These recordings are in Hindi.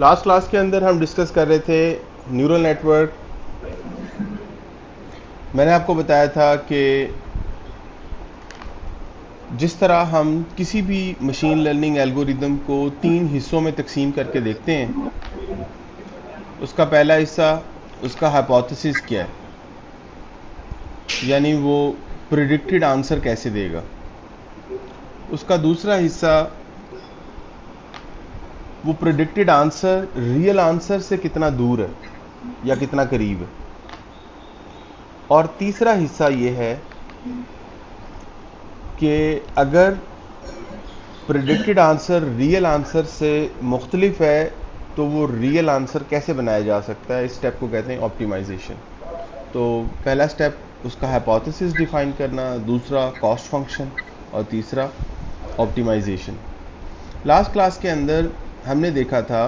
लास्ट क्लास के अंदर हम डिस्कस कर रहे थे न्यूरल नेटवर्क। मैंने आपको बताया था कि जिस तरह हम किसी भी मशीन लर्निंग एल्गोरिदम को 3 हिस्सों में तकसीम करके देखते हैं। उसका पहला हिस्सा उसका हाइपोथेसिस क्या है, यानी वो प्रिडिक्टेड आंसर कैसे देगा। उसका दूसरा हिस्सा वो प्रिडिक्टेड आंसर रियल आंसर से कितना दूर है या कितना करीब है। और तीसरा हिस्सा ये है कि अगर प्रिडिक्टेड आंसर रियल आंसर से मुख्तलिफ है तो वो रियल आंसर कैसे बनाया जा सकता है। इस स्टेप को कहते हैं ऑप्टिमाइजेशन। तो पहला स्टेप उसका हाइपोथेसिस डिफाइन करना, दूसरा कॉस्ट फंक्शन और तीसरा ऑप्टिमाइजेशन। लास्ट क्लास के अंदर हमने देखा था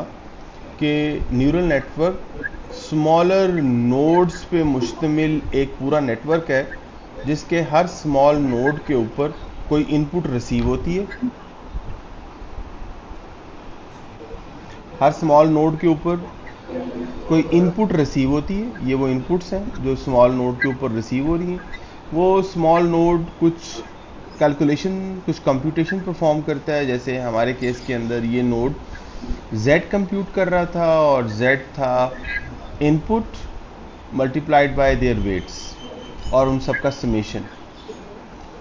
कि न्यूरल नेटवर्क स्मॉलर नोड्स पे मुश्तमिल एक पूरा नेटवर्क है जिसके हर स्मॉल नोड के ऊपर कोई इनपुट रिसीव होती है। हर स्मॉल नोड के ऊपर कोई इनपुट रिसीव होती है। ये वो इनपुट्स हैं जो स्मॉल नोड के ऊपर रिसीव हो रही हैं। वो स्मॉल नोड कुछ कैलकुलेशन, कुछ कंप्यूटेशन परफॉर्म करता है। जैसे हमारे केस के अंदर ये नोड z कंप्यूट कर रहा था और z था input multiplied by their weights और उन सब का समेशन।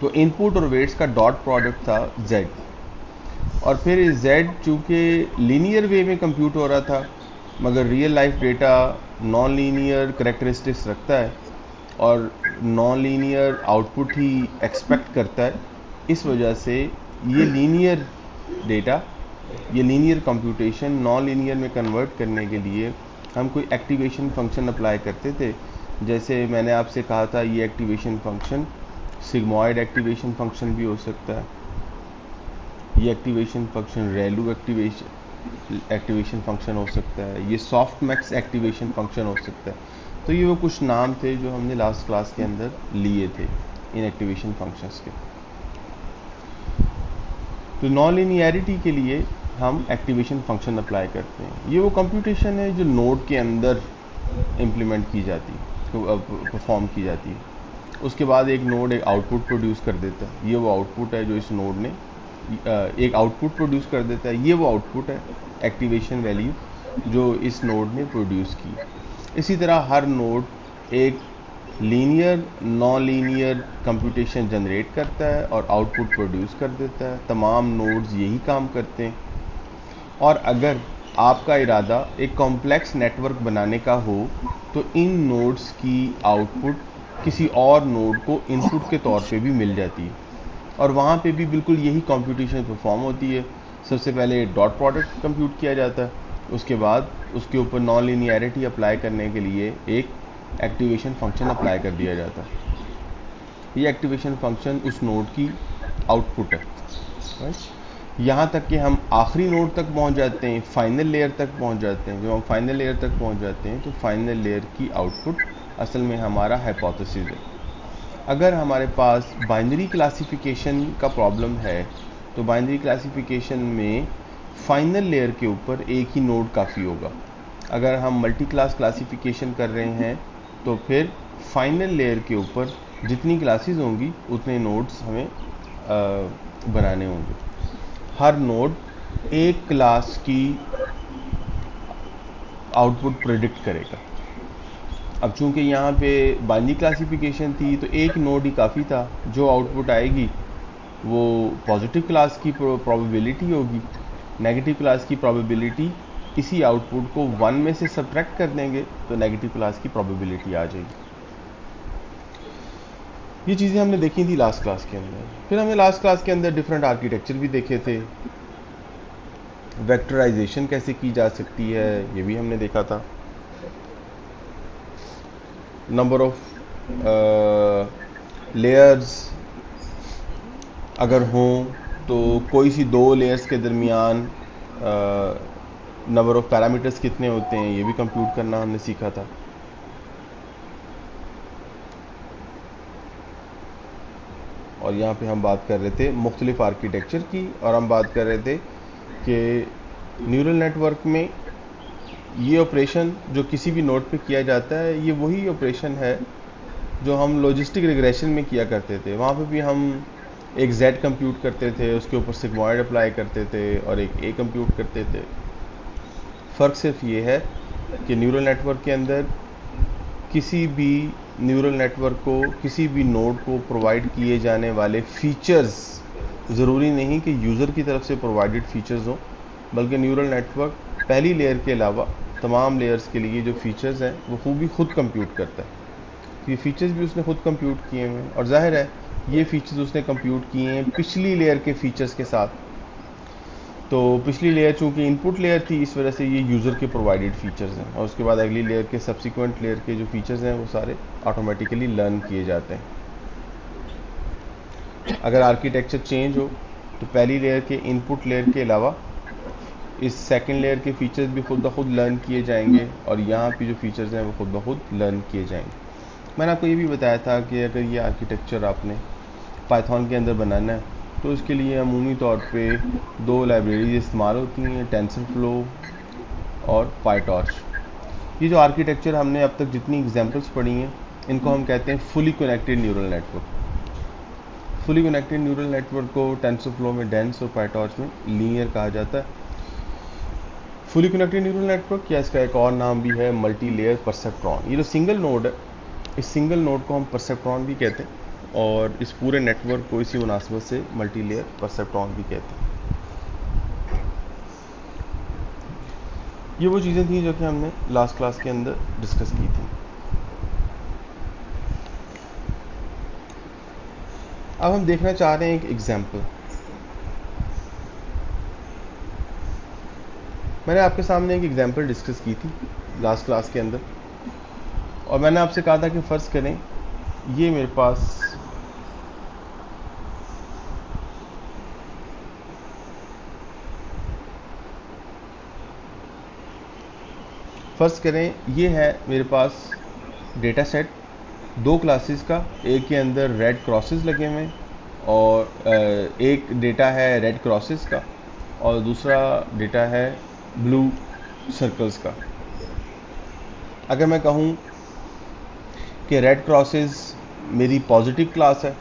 तो इनपुट और वेट्स का डॉट प्रोडक्ट था z। और फिर z चूँकि लीनियर वे में कंप्यूट हो रहा था मगर real life data non linear characteristics रखता है और नॉन लीनियर आउटपुट ही एक्सपेक्ट करता है। इस वजह से ये लीनियर डेटा, ये लीनियर कंप्यूटेशन नॉन लीनियर में कन्वर्ट करने के लिए हम कोई एक्टिवेशन फंक्शन अप्लाई करते थे। जैसे मैंने आपसे कहा था ये activation function sigmoid activation function भी हो सकता है। ये एक्टिवेशन फंक्शन रेलू एक्टिवेशन फंक्शन हो सकता है। ये सॉफ्ट मैक्स एक्टिवेशन फंक्शन हो सकता है। तो ये वो कुछ नाम थे जो हमने लास्ट क्लास के अंदर लिए थे इन एक्टिवेशन फंक्शंस के। तो नॉन लीनियरिटी के लिए हम एक्टिवेशन फंक्शन अप्लाई करते हैं। ये वो कंप्यूटेशन है जो नोड के अंदर इम्प्लीमेंट की जाती है, परफॉर्म की जाती है। उसके बाद एक नोड एक आउटपुट प्रोड्यूस कर देता है। ये वो आउटपुट है जो इस नोड ने एक आउटपुट प्रोड्यूस कर देता है। ये वो आउटपुट है एक्टिवेशन वैल्यू जो इस नोड ने प्रोड्यूस की। इसी तरह हर नोड एक linear non linear computation generate करता है और आउटपुट प्रोड्यूस कर देता है। तमाम नोड्स यही काम करते हैं। और अगर आपका इरादा एक कॉम्प्लेक्स नेटवर्क बनाने का हो तो इन नोड्स की आउटपुट किसी और नोड को इनपुट के तौर पे भी मिल जाती है और वहाँ पे भी बिल्कुल यही कंप्यूटेशन परफॉर्म होती है। सबसे पहले डॉट प्रोडक्ट कंप्यूट किया जाता है, उसके बाद उसके ऊपर नॉन लीनियरिटी अप्लाई करने के लिए एक एक्टिवेशन फंक्शन अप्लाई कर दिया जाता है। ये एक्टिवेशन फंक्शन उस नोड की आउटपुट है, राइट। यहाँ तक कि हम आखिरी नोड तक पहुँच जाते हैं, फाइनल लेयर तक पहुँच जाते हैं। जब हम फाइनल लेयर तक पहुँच जाते हैं तो फाइनल लेयर की आउटपुट असल में हमारा हाइपोथेसिस है। अगर हमारे पास बाइनरी क्लासिफिकेशन का प्रॉब्लम है तो बाइनरी क्लासिफिकेशन में फाइनल लेयर के ऊपर एक ही नोड काफ़ी होगा। अगर हम मल्टी क्लास क्लासिफिकेशन कर रहे हैं तो फिर फाइनल लेयर के ऊपर जितनी क्लासेस होंगी उतने नोड्स हमें बनाने होंगे। हर नोड एक क्लास की आउटपुट प्रेडिक्ट करेगा। अब चूंकि यहाँ पे बाइनरी क्लासिफिकेशन थी तो एक नोड ही काफ़ी था। जो आउटपुट आएगी वो पॉजिटिव क्लास की प्रोबेबिलिटी होगी, नेगेटिव क्लास की प्रोबेबिलिटी इसी आउटपुट को 1 में से सब्ट्रैक्ट कर देंगे तो नेगेटिव क्लास की प्रोबेबिलिटी आ जाएगी। ये चीज़ें हमने देखी थी लास्ट क्लास के अंदर। फिर हमने लास्ट क्लास के अंदर डिफरेंट आर्किटेक्चर भी देखे थे। वेक्टराइजेशन कैसे की जा सकती है ये भी हमने देखा था। नंबर ऑफ लेयर्स अगर हों तो कोई सी दो लेयर्स के दरमियान नंबर ऑफ पैरामीटर्स कितने होते हैं ये भी कंप्यूट करना हमने सीखा था। और यहाँ पे हम बात कर रहे थे मुख्तलिफ आर्किटेक्चर की और हम बात कर रहे थे कि न्यूरल नेटवर्क में ये ऑपरेशन जो किसी भी नोड पे किया जाता है, ये वही ऑपरेशन है जो हम लॉजिस्टिक रिग्रेशन में किया करते थे। वहाँ पे भी हम एक z कंप्यूट करते थे, उसके ऊपर सिग्मॉइड अप्लाई करते थे और एक a कंप्यूट करते थे। फ़र्क सिर्फ ये है कि न्यूरल नेटवर्क के अंदर किसी भी न्यूरल नेटवर्क को, किसी भी नोड को प्रोवाइड किए जाने वाले फीचर्स ज़रूरी नहीं कि यूज़र की तरफ से प्रोवाइडेड फीचर्स हों, बल्कि न्यूरल नेटवर्क पहली लेयर के अलावा तमाम लेयर्स के लिए जो फीचर्स हैं वो खुद कंप्यूट करता है। ये फीचर्स भी उसने खुद कंप्यूट किए हुए हैं और जाहिर है ये फीचर्स उसने कंप्यूट किए हैं पिछली लेयर के फीचर्स के साथ। तो पिछली लेयर चूंकि इनपुट लेयर थी, इस वजह से ये यूज़र के प्रोवाइडेड फीचर्स हैं, और उसके बाद अगली लेयर के सब्सिक्वेंट लेयर के जो फीचर्स हैं वो सारे ऑटोमेटिकली लर्न किए जाते हैं। अगर आर्किटेक्चर चेंज हो तो पहली लेयर के इनपुट लेयर के अलावा इस सेकंड लेयर के फीचर्स भी खुद ब खुद लर्न किए जाएंगे और यहाँ पे जो फीचर्स हैं वो खुद ब खुद लर्न किए जाएंगे। मैंने आपको ये भी बताया था कि अगर ये आर्किटेक्चर आपने पाइथन के अंदर बनाना है तो इसके लिए अमूमी तौर पे दो लाइब्रेरीज इस्तेमाल होती हैं, टेंसरफ्लो और पाईटॉर्च। ये जो आर्किटेक्चर हमने अब तक जितनी एग्जांपल्स पढ़ी हैं इनको हम कहते हैं fully connected neural network. Fully connected neural network को टेंसरफ्लो में डेंस और पाईटॉर्च में लीनियर कहा जाता है। फुली कनेक्टेड न्यूरल नेटवर्क या इसका एक और नाम भी है मल्टी लेयर परसेप्ट्रॉन। ये जो सिंगल नोड है, इस सिंगल नोड को हम परसेप्ट्रॉन भी कहते हैं और इस पूरे नेटवर्क को इसी मुनासिबत से मल्टी लेयर परसेप्ट्रॉन भी कहते हैं। ये वो चीज़ें थी जो कि हमने लास्ट क्लास के अंदर डिस्कस की थी। अब हम देखना चाह रहे हैं एक एग्जाम्पल। मैंने आपके सामने एक एग्जाम्पल डिस्कस की थी लास्ट क्लास के अंदर और मैंने आपसे कहा था कि फ़र्ज़ करें ये मेरे पास फ़र्ज़ करें ये है मेरे पास डेटा सेट दो क्लासेस का, एक के अंदर रेड क्रॉसेस लगे हुए हैं और एक डेटा है रेड क्रॉसेस का और दूसरा डेटा है ब्लू सर्कल्स का। अगर मैं कहूँ कि रेड क्रॉसेस मेरी पॉजिटिव क्लास है,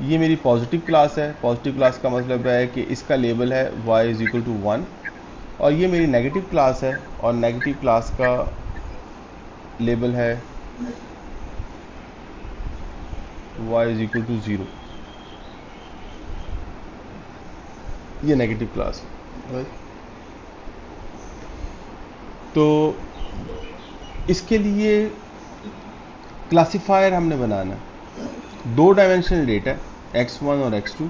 ये मेरी पॉजिटिव क्लास है। पॉजिटिव क्लास का मतलब है कि इसका लेबल है y = 1 और ये मेरी नेगेटिव क्लास है और नेगेटिव क्लास का लेबल है y = 0। ये नेगेटिव क्लास है। तो इसके लिए क्लासिफायर हमने बनाना है। दो डायमेंशनल डेटा x1 और x2,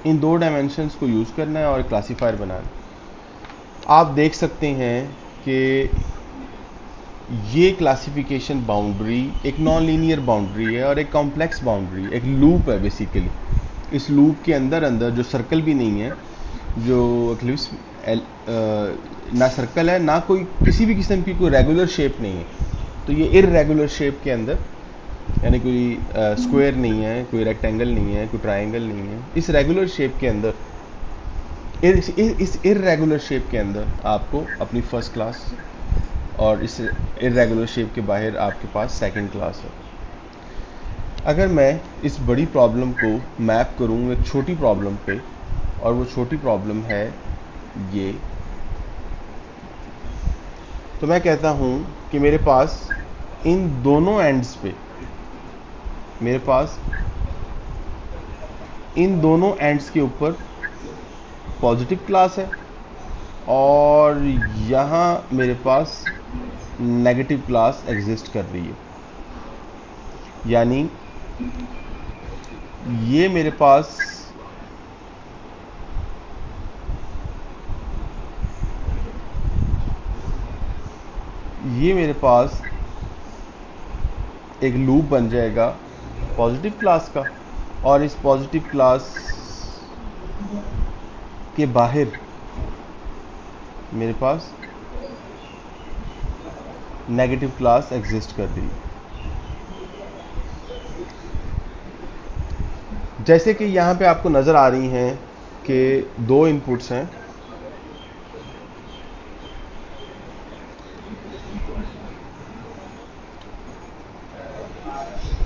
इन दो डायमेंशंस को यूज़ करना है और क्लासिफायर बनाना है। आप देख सकते हैं कि ये क्लासिफिकेशन बाउंड्री एक नॉन लीनियर बाउंड्री है और एक कॉम्प्लेक्स बाउंड्री, एक लूप है बेसिकली। इस लूप के अंदर जो सर्कल भी नहीं है, जो एक्लिप्स ना सर्कल है ना कोई किसी भी किस्म की कोई रेगुलर शेप नहीं है। तो ये इर्रेगुलर शेप के अंदर, यानी कोई स्क्वायर नहीं है, कोई रेक्टेंगल नहीं है, कोई ट्रायंगल नहीं है, इस रेगुलर शेप के अंदर, इस इर्रेगुलर शेप के अंदर आपको अपनी फर्स्ट क्लास और इस इर्रेगुलर शेप के बाहर आपके पास सेकंड क्लास है। अगर मैं इस बड़ी प्रॉब्लम को मैप करूँ एक छोटी प्रॉब्लम पे, और वो छोटी प्रॉब्लम है ये, तो मैं कहता हूँ कि मेरे पास इन दोनों एंड्स पे, मेरे पास इन दोनों एंड्स के ऊपर पॉजिटिव क्लास है और यहाँ मेरे पास नेगेटिव क्लास एग्जिस्ट कर रही है। यानी ये मेरे पास एक लूप बन जाएगा पॉजिटिव क्लास का और इस पॉजिटिव क्लास के बाहर मेरे पास नेगेटिव क्लास एग्जिस्ट कर रही है। जैसे कि यहाँ पे आपको नज़र आ रही हैं के दो इनपुट्स हैं,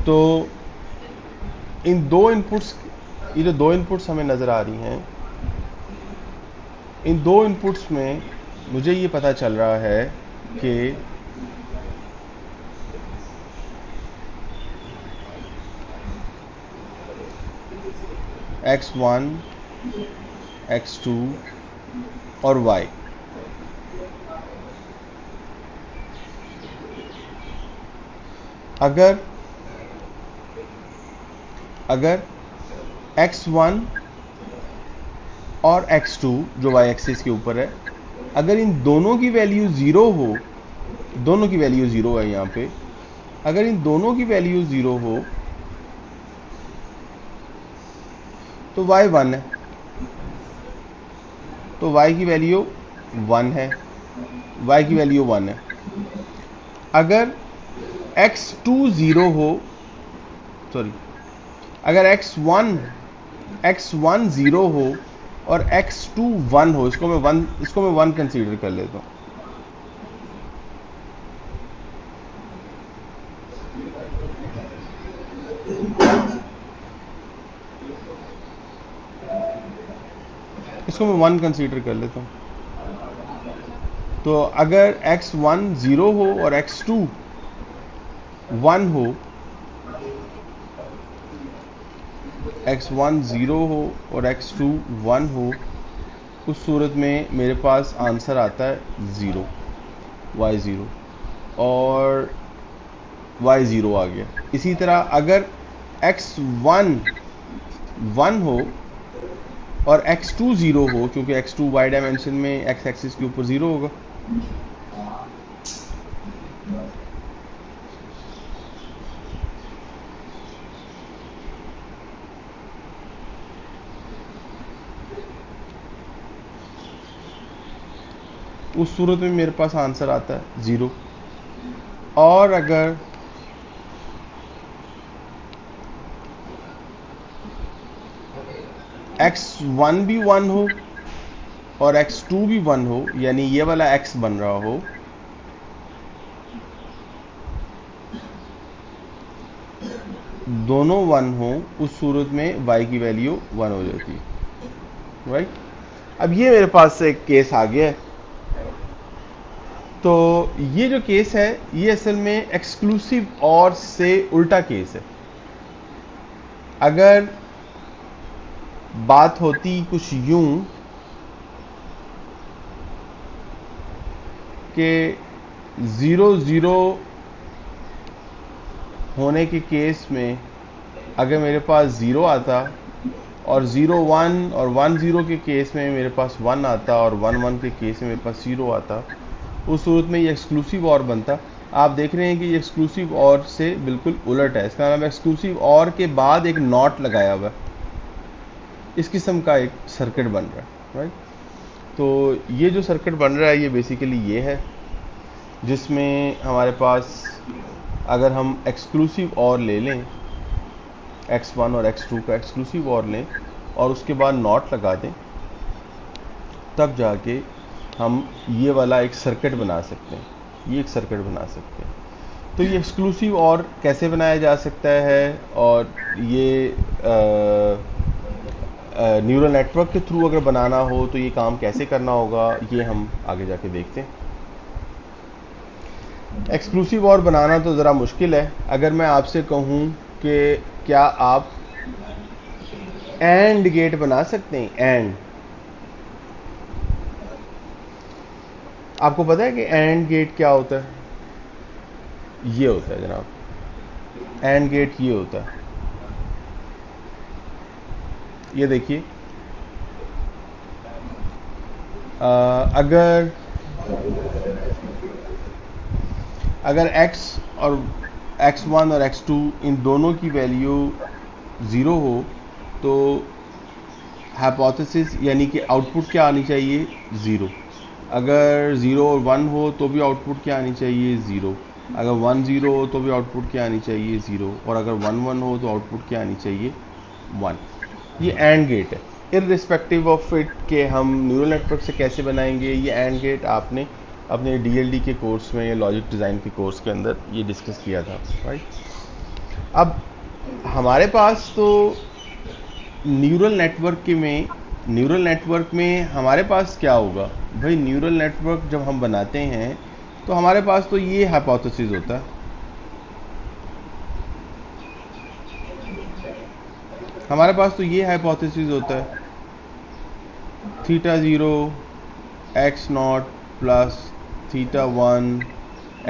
तो इन दो इनपुट्स, ये जो दो इनपुट्स हमें नज़र आ रही हैं, इन दो इनपुट्स में मुझे ये पता चल रहा है कि x1, x2 और y, अगर x1 और x2 जो y एक्सिस के ऊपर है, अगर इन दोनों की वैल्यू ज़ीरो हो, दोनों की वैल्यू ज़ीरो है यहाँ पे, अगर इन दोनों की वैल्यू ज़ीरो हो तो y 1 है, तो y की वैल्यू 1 है, y की वैल्यू 1 है। अगर x2 ज़ीरो हो, सॉरी, अगर x1 ज़ीरो हो और x2 1 हो, इसको मैं 1 कंसीडर कर लेता हूँ, इसको मैं 1 कंसीडर कर लेता हूँ। तो अगर x1 ज़ीरो हो और x2 1 हो, x1 ज़ीरो हो और x2 1 हो, उस सूरत में मेरे पास आंसर आता है ज़ीरो, y ज़ीरो, और y ज़ीरो आ गया। इसी तरह अगर x1 1 हो और x2 ज़ीरो हो, क्योंकि x2 y डायमेंशन में x एक्सिस के ऊपर ज़ीरो होगा, उस सूरत में मेरे पास आंसर आता है ज़ीरो। और अगर x1 भी 1 हो और x2 भी 1 हो, यानी ये वाला x बन रहा हो, दोनों 1 हो, उस सूरत में y की वैल्यू 1 हो जाती है, राइट। अब ये मेरे पास से एक केस आ गया है। तो ये जो केस है, ये असल में एक्सक्लूसिव और से उल्टा केस है। अगर बात होती कुछ यूं कि 0-0 होने के केस में अगर मेरे पास 0 आता, और 0-1 और 1-0 के केस में मेरे पास 1 आता, और 1-1 के केस में मेरे पास 0 आता, उस सूरत में ये एक्सक्लूसिव और बनता। आप देख रहे हैं कि ये एक्सक्लूसिव और से बिल्कुल उलट है। इसका मतलब एक्सक्लूसिव और के बाद एक नॉट लगाया हुआ है, इस किस्म का एक सर्किट बन रहा है, राइट। तो ये जो सर्किट बन रहा है, ये बेसिकली ये है, जिसमें हमारे पास अगर हम एक्सक्लूसिव और ले लें, x1 और x2 का एक्सक्लूसिव और लें और उसके बाद नॉट लगा दें, तब जाके हम ये वाला एक सर्किट बना सकते हैं, ये एक सर्किट बना सकते हैं। तो ये एक्सक्लूसिव और कैसे बनाया जा सकता है, और ये न्यूरल नेटवर्क के थ्रू अगर बनाना हो तो ये काम कैसे करना होगा, ये हम आगे जाके देखते हैं। एक्सक्लूसिव और बनाना तो ज़रा मुश्किल है। अगर मैं आपसे कहूँ कि क्या आप एंड गेट बना सकते हैं, एंड, आपको पता है कि एंड गेट क्या होता है? ये होता है जनाब, एंड गेट ये होता है। ये देखिए, अगर x और x1 और x2 इन दोनों की वैल्यू 0 हो, तो हाइपोथेसिस यानी कि आउटपुट क्या आनी चाहिए? 0। अगर 0 और 1 हो तो भी आउटपुट क्या आनी चाहिए? 0। अगर 1-0 हो तो भी आउटपुट क्या आनी चाहिए? 0। और अगर 1-1 हो तो आउटपुट क्या आनी चाहिए? 1। ये एंड गेट है। इररिस्पेक्टिव ऑफ इट के हम न्यूरल नेटवर्क से कैसे बनाएंगे, ये एंड गेट आपने अपने डीएलडी के कोर्स में या लॉजिक डिज़ाइन के कोर्स के अंदर ये डिस्कस किया था, राइट। अब हमारे पास तो न्यूरल नेटवर्क में हमारे पास क्या होगा भाई, न्यूरल नेटवर्क जब हम बनाते हैं तो हमारे पास तो ये हाइपोथेसिस होता है, हमारे पास तो ये हाइपोथेसिस होता है θ0 x0 plus θ1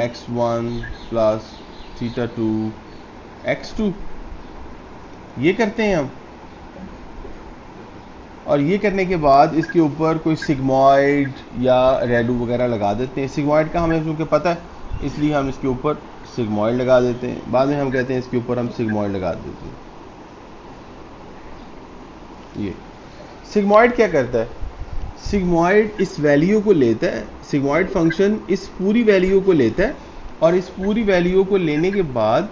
x1 plus θ2 x2, ये करते हैं हम। और ये करने के बाद इसके ऊपर कोई सिग्मॉइड या रेडू वगैरह लगा देते हैं। सिग्मॉइड का हमें क्योंकि पता है इसलिए हम इसके ऊपर सिग्मॉइड लगा देते हैं, बाद में हम कहते हैं इसके ऊपर हम सिग्मॉइड लगा देते हैं। ये सिग्मॉइड क्या करता है, सिग्मॉइड इस वैल्यू को लेता है, सिग्मॉइड फंक्शन इस पूरी वैल्यू को लेता है और इस पूरी वैल्यू को लेने के बाद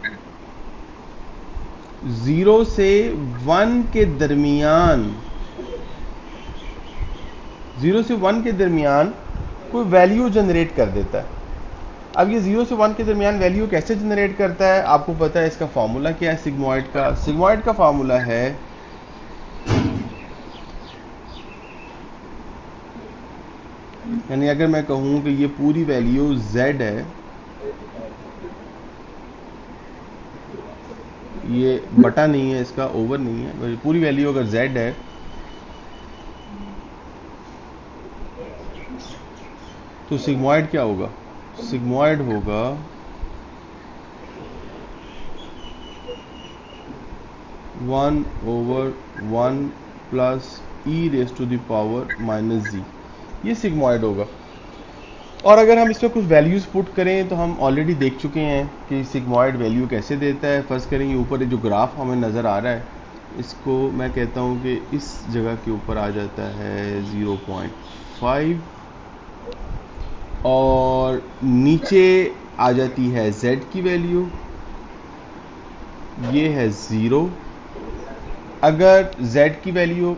0 से 1 के दरमियान 0 से 1 के दरमियान कोई वैल्यू जनरेट कर देता है। अब ये 0 से 1 के दरमियान वैल्यू कैसे जनरेट करता है, आपको पता है इसका फॉर्मूला क्या है सिग्मॉइड का। सिग्मॉइड का फॉर्मूला है यानी अगर मैं कहूं कि ये पूरी वैल्यू z है, ये बटा नहीं है, इसका ओवर नहीं है, पूरी वैल्यू अगर z है तो सिग्मॉइड क्या होगा, सिग्मॉइड होगा 1/1 प्लस e⁻⁻z, ये सिग्मॉइड होगा। और अगर हम इसमें कुछ वैल्यूज़ पुट करें तो हम ऑलरेडी देख चुके हैं कि सिग्मॉइड वैल्यू कैसे देता है। फर्स्ट करेंगे ऊपर जो ग्राफ हमें नज़र आ रहा है, इसको मैं कहता हूँ कि इस जगह के ऊपर आ जाता है 0.5 और नीचे आ जाती है z की वैल्यू, ये है 0। अगर z की वैल्यू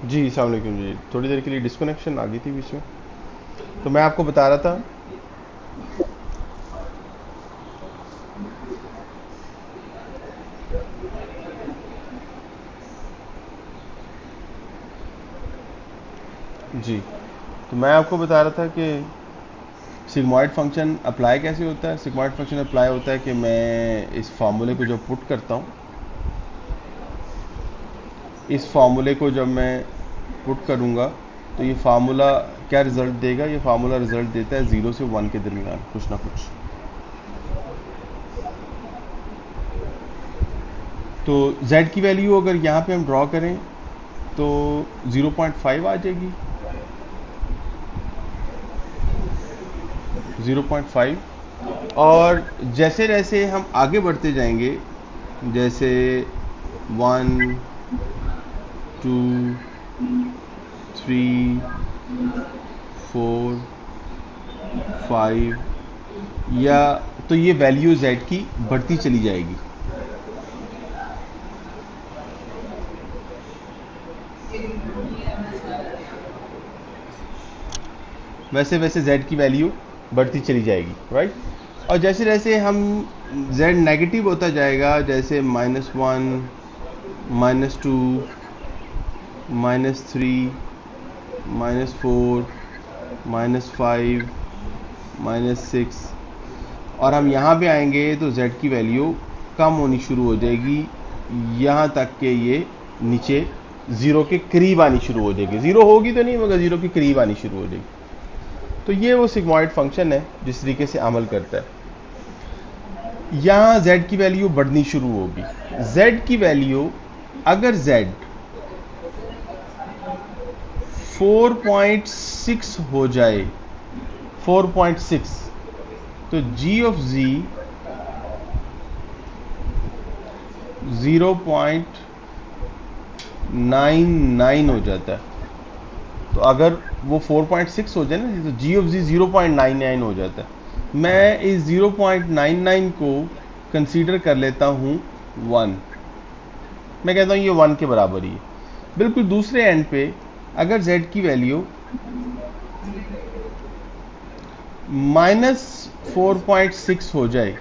जी अस्सलाम वालेकुम जी, थोड़ी देर के लिए डिस्कनेक्शन आ गई थी बीच में, तो मैं आपको बता रहा था जी, तो मैं आपको बता रहा था कि सिग्मॉइड फंक्शन अप्लाई कैसे होता है। सिग्मॉइड फंक्शन अप्लाई होता है कि मैं इस फार्मूले को जब पुट करता हूँ, इस फार्मूले को जब मैं पुट करूँगा तो ये फार्मूला क्या रिज़ल्ट देगा, ये फार्मूला रिज़ल्ट देता है 0 से 1 के दरमियान कुछ ना कुछ। तो z की वैल्यू अगर यहाँ पे हम ड्रॉ करें तो 0.5 आ जाएगी, 0.5। और जैसे जैसे हम आगे बढ़ते जाएंगे, जैसे 1 2 3 4 5 या तो ये वैल्यू z की बढ़ती चली जाएगी। वैसे वैसे z की वैल्यू बढ़ती चली जाएगी, राइट। और जैसे जैसे हम z नेगेटिव होता जाएगा, जैसे -1 -2 -3 -4 -5 -6 और हम यहाँ पे आएंगे तो z की वैल्यू कम होनी शुरू हो जाएगी, यहाँ तक कि ये नीचे 0 के करीब आनी शुरू हो जाएगी। 0 होगी तो नहीं मगर 0 के करीब आनी शुरू हो जाएगी। तो ये वो सिग्मॉइड फंक्शन है जिस तरीके से अमल करता है। यहाँ z की वैल्यू बढ़नी शुरू होगी। z की वैल्यू अगर z 4.6 हो जाए, 4.6, तो g ऑफ z 0.99 हो जाता है। तो अगर वो 4.6 हो जाए ना, तो जी ऑफ जी 0.99 हो जाता है। मैं इस 0.99 को कंसीडर कर लेता हूँ 1। मैं कहता हूँ ये 1 के बराबर ही है। बिल्कुल दूसरे एंड पे अगर z की वैल्यू -4.6 हो जाए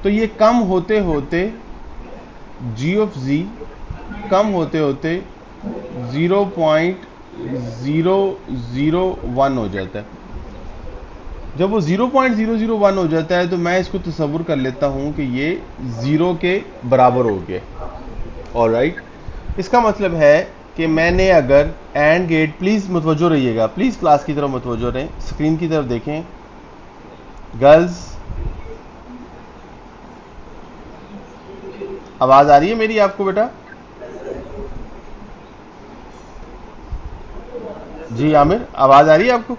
तो ये कम होते होते g ऑफ z कम होते होते 0.001 हो जाता है। जब वो 0.001 हो जाता है तो मैं इसको तसव्वुर कर लेता हूँ कि ये 0 के बराबर हो गया। ऑलराइट, इसका मतलब है कि मैंने अगर एंड गेट, प्लीज़ मुतवज्जो रहिएगा, प्लीज़ क्लास की तरफ मुतवज्जो रहें, स्क्रीन की तरफ देखें गर्ल्स। आवाज़ आ रही है मेरी आपको बेटा? जी आमिर, आवाज़ आ रही है आपको?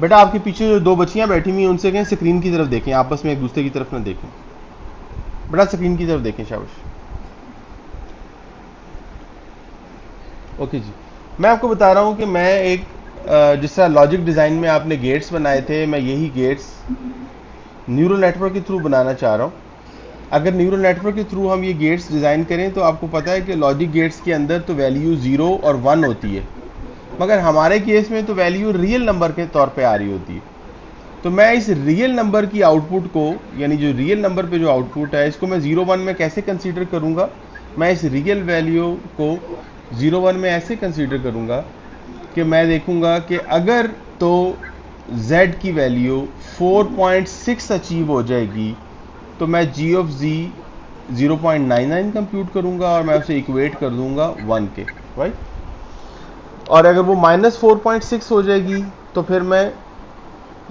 बेटा आपके पीछे जो दो बच्चियां बैठी हुई हैं उनसे कहें स्क्रीन की तरफ देखें, आपस में एक दूसरे की तरफ ना देखें। बेटा स्क्रीन की तरफ देखें, शाबाश। ओके जी, मैं आपको बता रहा हूँ कि मैं एक जिस तरह लॉजिक डिज़ाइन में आपने गेट्स बनाए थे, मैं यही गेट्स न्यूरल नेटवर्क के थ्रू बनाना चाह रहा हूँ। अगर न्यूरल नेटवर्क के थ्रू हम ये गेट्स डिज़ाइन करें तो आपको पता है कि लॉजिक गेट्स के अंदर तो वैल्यू 0 और 1 होती है, मगर हमारे केस में तो वैल्यू रियल नंबर के तौर पे आ रही होती है। तो मैं इस रियल नंबर की आउटपुट को, यानी जो रियल नंबर पे जो आउटपुट है, इसको मैं 0 1 में कैसे कंसीडर करूँगा? मैं इस रियल वैल्यू को 0 1 में ऐसे कंसीडर करूँगा कि मैं देखूँगा कि अगर तो z की वैल्यू 4.6 अचीव हो जाएगी तो मैं g ऑफ z 0.99 कंप्यूट करूँगा और मैं उसे इक्वेट कर दूँगा 1 के, राइट। और अगर वो -4.6 हो जाएगी तो फिर मैं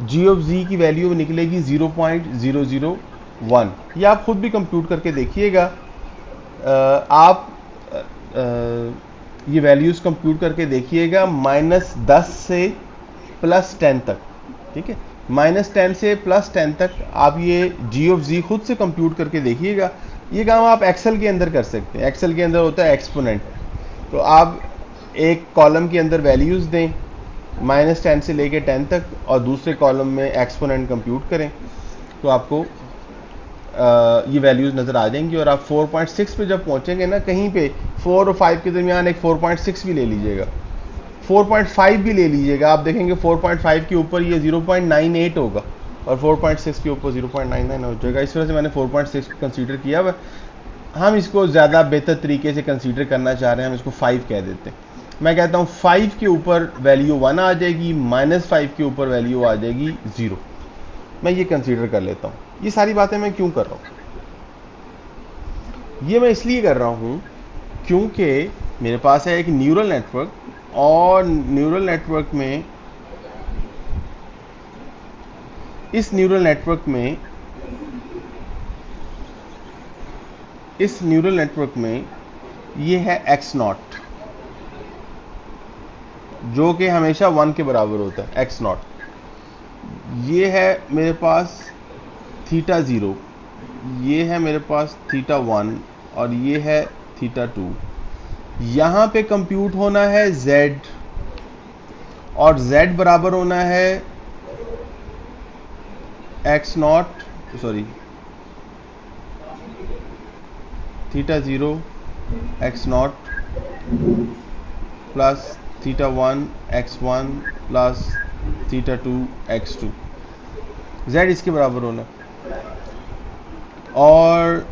g ऑफ z की वैल्यू निकलेगी 0.001। ये आप खुद भी कंप्यूट करके देखिएगा। आप ये वैल्यूज़ कंप्यूट करके देखिएगा -10 से +10 तक, ठीक है। -10 से +10 तक आप ये g ऑफ z खुद से कंप्यूट करके देखिएगा। ये काम आप एक्सेल के अंदर कर सकते हैं। एक्सेल के अंदर होता है एक्सपोनेंट। तो आप एक कॉलम के अंदर वैल्यूज़ दें -10 से लेके 10 तक और दूसरे कॉलम में एक्सपोनेंट कंप्यूट करें तो आपको ये वैल्यूज़ नज़र आ जाएंगी। और आप 4.6 पे जब पहुंचेंगे ना, कहीं पे 4 और 5 के दरमियान एक 4.6 भी ले लीजिएगा, 4.5 भी ले लीजिएगा, आप देखेंगे 4.5 के ऊपर ये 0.98 होगा और 4.6 के ऊपर 0.99 हो जाएगा। इस वजह से मैंने 4.6 को कंसीडर किया हुआ। हम इसको ज़्यादा बेहतर तरीके से कंसीडर करना चाह रहे हैं, हम इसको 5 कह देते हैं। मैं कहता हूँ 5 के ऊपर वैल्यू 1 आ जाएगी, -5 के ऊपर वैल्यू आ जाएगी 0। मैं ये कंसीडर कर लेता हूँ। ये सारी बातें मैं क्यों कर रहा हूँ? ये मैं इसलिए कर रहा हूँ क्योंकि मेरे पास है एक न्यूरल नेटवर्क और न्यूरल नेटवर्क में, इस न्यूरल नेटवर्क में ये है x0 जो कि हमेशा 1 के बराबर होता है, x0। ये है मेरे पास θ0, ये है मेरे पास θ1 और ये है θ2। यहाँ पे कंप्यूट होना है z और z बराबर होना है x0, sorry θ0 x0 plus θ1 x1 plus θ2 x2। z इसके बराबर होना है। और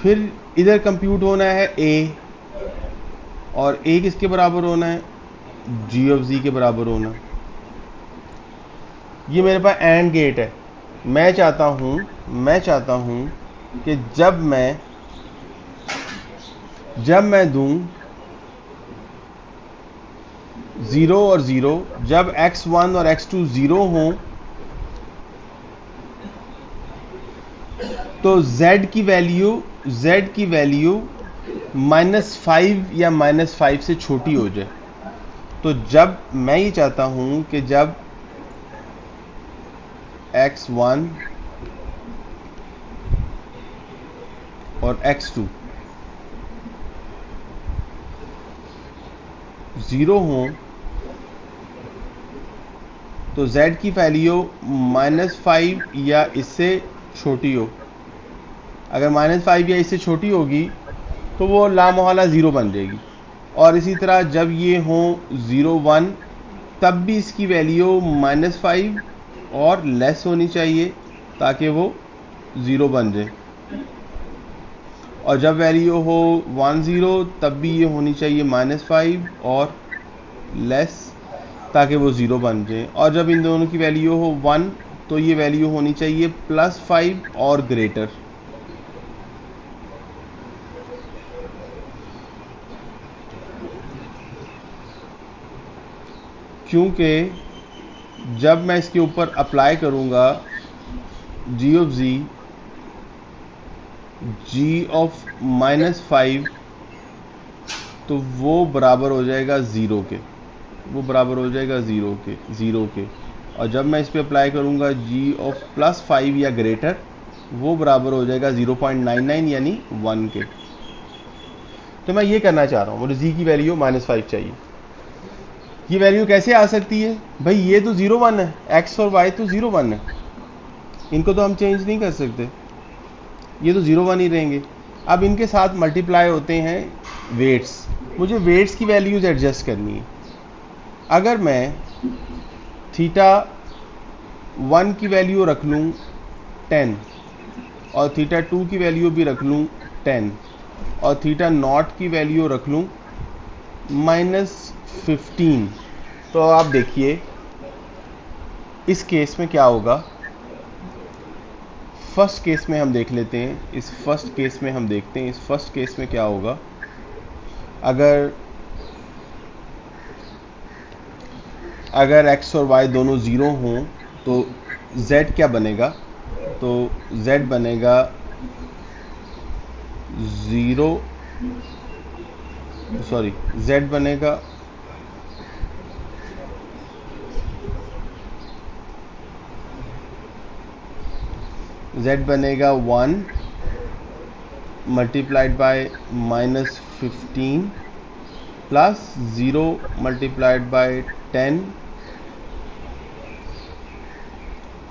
फिर इधर कंप्यूट होना है a, और a किसके बराबर होना है? g ऑफ z के बराबर होना। ये मेरे पास एंड गेट है। मैं चाहता हूँ कि जब मैं दूं 0 और 0, जब x1 और x2 0 हों तो z की वैल्यू -5 या -5 से छोटी हो जाए। तो जब मैं ये चाहता हूं कि जब x1 और x2 0 हों तो z की वैल्यू -5 या इससे छोटी हो। अगर -5 या इससे छोटी होगी तो वो लामोहला 0 बन जाएगी। और इसी तरह जब ये हो 0 1 तब भी इसकी वैल्यू -5 और लेस होनी चाहिए ताकि वो 0 बन जाए। और जब वैल्यू हो 1 0 तब भी ये होनी चाहिए -5 और लेस ताकि वो 0 बन जाए। और जब इन दोनों की वैल्यू हो 1 तो ये वैल्यू होनी चाहिए +5 और ग्रेटर। क्योंकि जब मैं इसके ऊपर अप्लाई करूँगा g of z g of -5 तो वो बराबर हो जाएगा 0 के, वो बराबर हो जाएगा 0 के। और जब मैं इस पर अप्लाई करूँगा g ऑफ +5 या ग्रेटर वो बराबर हो जाएगा 0.99 यानी 1 के। तो मैं ये करना चाह रहा हूँ, मुझे z की वैल्यू -5 चाहिए। ये वैल्यू कैसे आ सकती है भाई? ये तो 0 1 है, x और y तो 0 1 है, इनको तो हम चेंज नहीं कर सकते, ये तो 0 1 ही रहेंगे। अब इनके साथ मल्टीप्लाई होते हैं वेट्स। मुझे वेट्स की वैल्यूज एडजस्ट करनी है। अगर मैं थीटा 1 की वैल्यू रख लूँ 10 और थीटा 2 की वैल्यू भी रख लूँ 10 और थीटा नॉट की वैल्यू रख लूँ -15, तो आप देखिए इस केस में क्या होगा। फर्स्ट केस में हम देख लेते हैं, इस फर्स्ट केस में हम देखते हैं, इस फर्स्ट केस में क्या होगा। अगर x और y दोनों 0 हों तो z क्या बनेगा? तो z बनेगा 0, सॉरी z बनेगा z बनेगा 1 multiplied by -15 plus 0 multiplied by 10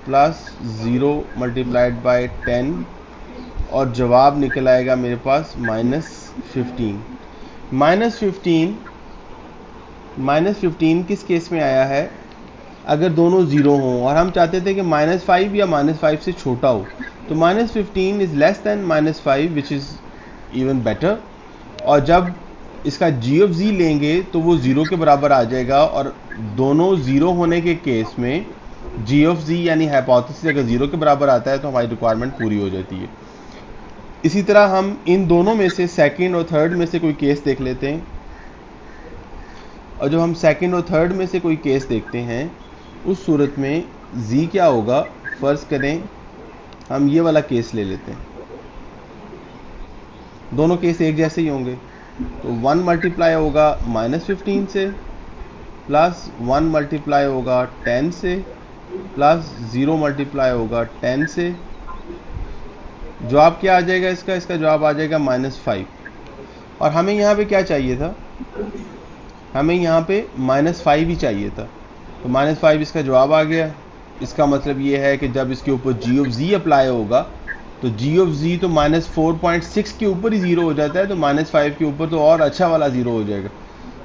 plus 0 multiplied by 10 और जवाब निकल आएगा मेरे पास -15। -15 किस केस में आया है? अगर दोनों 0 हों और हम चाहते थे कि -5 या -5 से छोटा हो, तो -15 is less than -5 which is even better. और जब इसका g ऑफ z लेंगे तो वो 0 के बराबर आ जाएगा। और दोनों 0 होने के केस में g ऑफ z यानी हाइपोथेसिस अगर 0 के बराबर आता है तो हमारी रिक्वायरमेंट पूरी हो जाती है। इसी तरह हम इन दोनों में से सेकंड और थर्ड में से कोई केस देख लेते हैं। और जब हम सेकंड और थर्ड में से कोई केस देखते हैं उस सूरत में z क्या होगा? फ़र्ज़ करें हम ये वाला केस ले लेते हैं, दोनों केस एक जैसे ही होंगे। तो 1 मल्टीप्लाई होगा -15 से प्लस 1 मल्टीप्लाई होगा 10 से प्लस 0 मल्टीप्लाई होगा 10 से। जवाब क्या आ जाएगा इसका? इसका जवाब आ जाएगा -5। और हमें यहाँ पे क्या चाहिए था? हमें यहाँ पे -5 ही चाहिए था। तो -5 इसका जवाब आ गया। इसका मतलब ये है कि जब इसके ऊपर g ऑफ z अप्लाई होगा तो g ऑफ z तो -4.6 के ऊपर ही 0 हो जाता है, तो -5 के ऊपर तो और अच्छा वाला 0 हो जाएगा,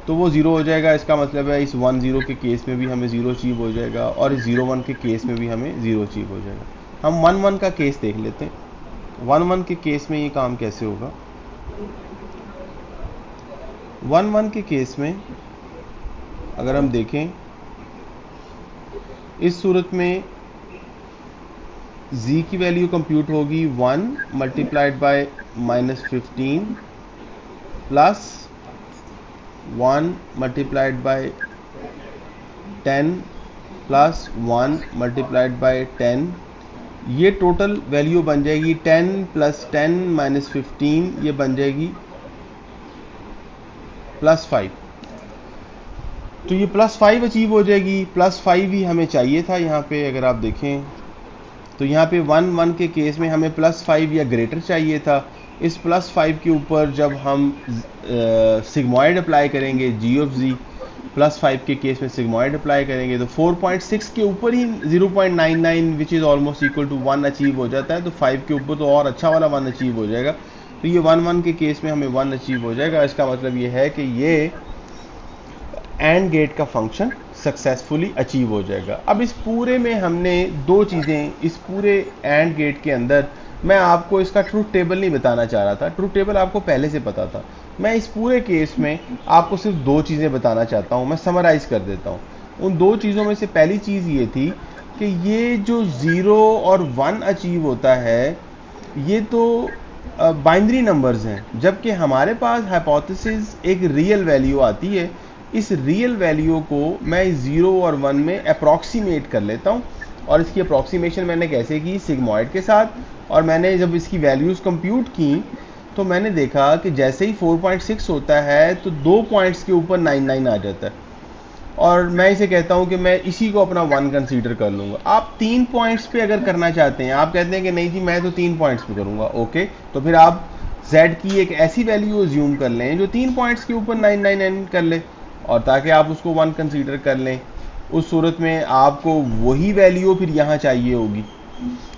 तो वो 0 हो जाएगा। इसका मतलब है इस 1 0 के केस में भी हमें 0 अचीव हो जाएगा और इस 0 1 के केस में भी हमें 0 अचीव हो जाएगा। हम 1 1 का केस देख लेते हैं। 1 1 के केस में ये काम कैसे होगा? 1 1 के केस में अगर हम देखें, इस सूरत में z की वैल्यू कंप्यूट होगी 1 multiplied by -15 plus 1 multiplied by 10 plus 1 multiplied by 10। ये टोटल वैल्यू बन जाएगी 10 प्लस 10 माइनस 15, ये बन जाएगी +5। तो ये +5 अचीव हो जाएगी। +5 ही हमें चाहिए था यहाँ पे। अगर आप देखें तो यहाँ पे 1 1 के केस में हमें +5 या ग्रेटर चाहिए था। इस +5 के ऊपर जब हम सिग्मॉइड अप्लाई करेंगे g ऑफ z, +5 के केस में सिग्मॉइड अप्लाई करेंगे तो 4.6 के ऊपर ही 0.99 which is almost equal to 1 achieve हो जाता है, तो 5 के ऊपर तो और अच्छा वाला 1 अचीव हो जाएगा। तो ये 1 के केस में हमें 1 अचीव हो जाएगा। इसका मतलब ये है कि ये एंड गेट का फंक्शन सक्सेसफुली अचीव हो जाएगा। अब इस पूरे में हमने दो चीज़ें, इस पूरे एंड गेट के अंदर मैं आपको इसका ट्रूथ टेबल नहीं बताना चाह रहा था, ट्रूथ टेबल आपको पहले से पता था। मैं इस पूरे केस में आपको सिर्फ दो चीज़ें बताना चाहता हूँ, मैं समराइज कर देता हूँ। उन दो चीज़ों में से पहली चीज़ ये थी कि ये जो 0 और 1 अचीव होता है ये तो बाइनरी नंबर्स हैं, जबकि हमारे पास हाइपोथेसिस एक रियल वैल्यू आती है। इस रियल वैल्यू को मैं 0 और 1 में अप्रॉक्सीमेट कर लेता हूँ, और इसकी अप्रॉक्सीमेशन मैंने कैसे की, सिग्मॉइड के साथ। और मैंने जब इसकी वैल्यूज़ कंप्यूट की तो मैंने देखा कि जैसे ही 4.6 होता है तो 2 पॉइंट्स के ऊपर 99 आ जाता है, और मैं इसे कहता हूं कि मैं इसी को अपना 1 कंसीडर कर लूँगा। आप 3 पॉइंट्स पे अगर करना चाहते हैं, आप कहते हैं कि नहीं जी मैं तो 3 पॉइंट्स पे करूँगा, ओके, तो फिर आप z की एक ऐसी वैल्यू अज्यूम कर लें जो 3 पॉइंट्स के ऊपर 999 कर ले, और ताकि आप उसको 1 कंसीडर कर लें। उस सूरत में आपको वही वैल्यू फिर यहाँ चाहिए होगी।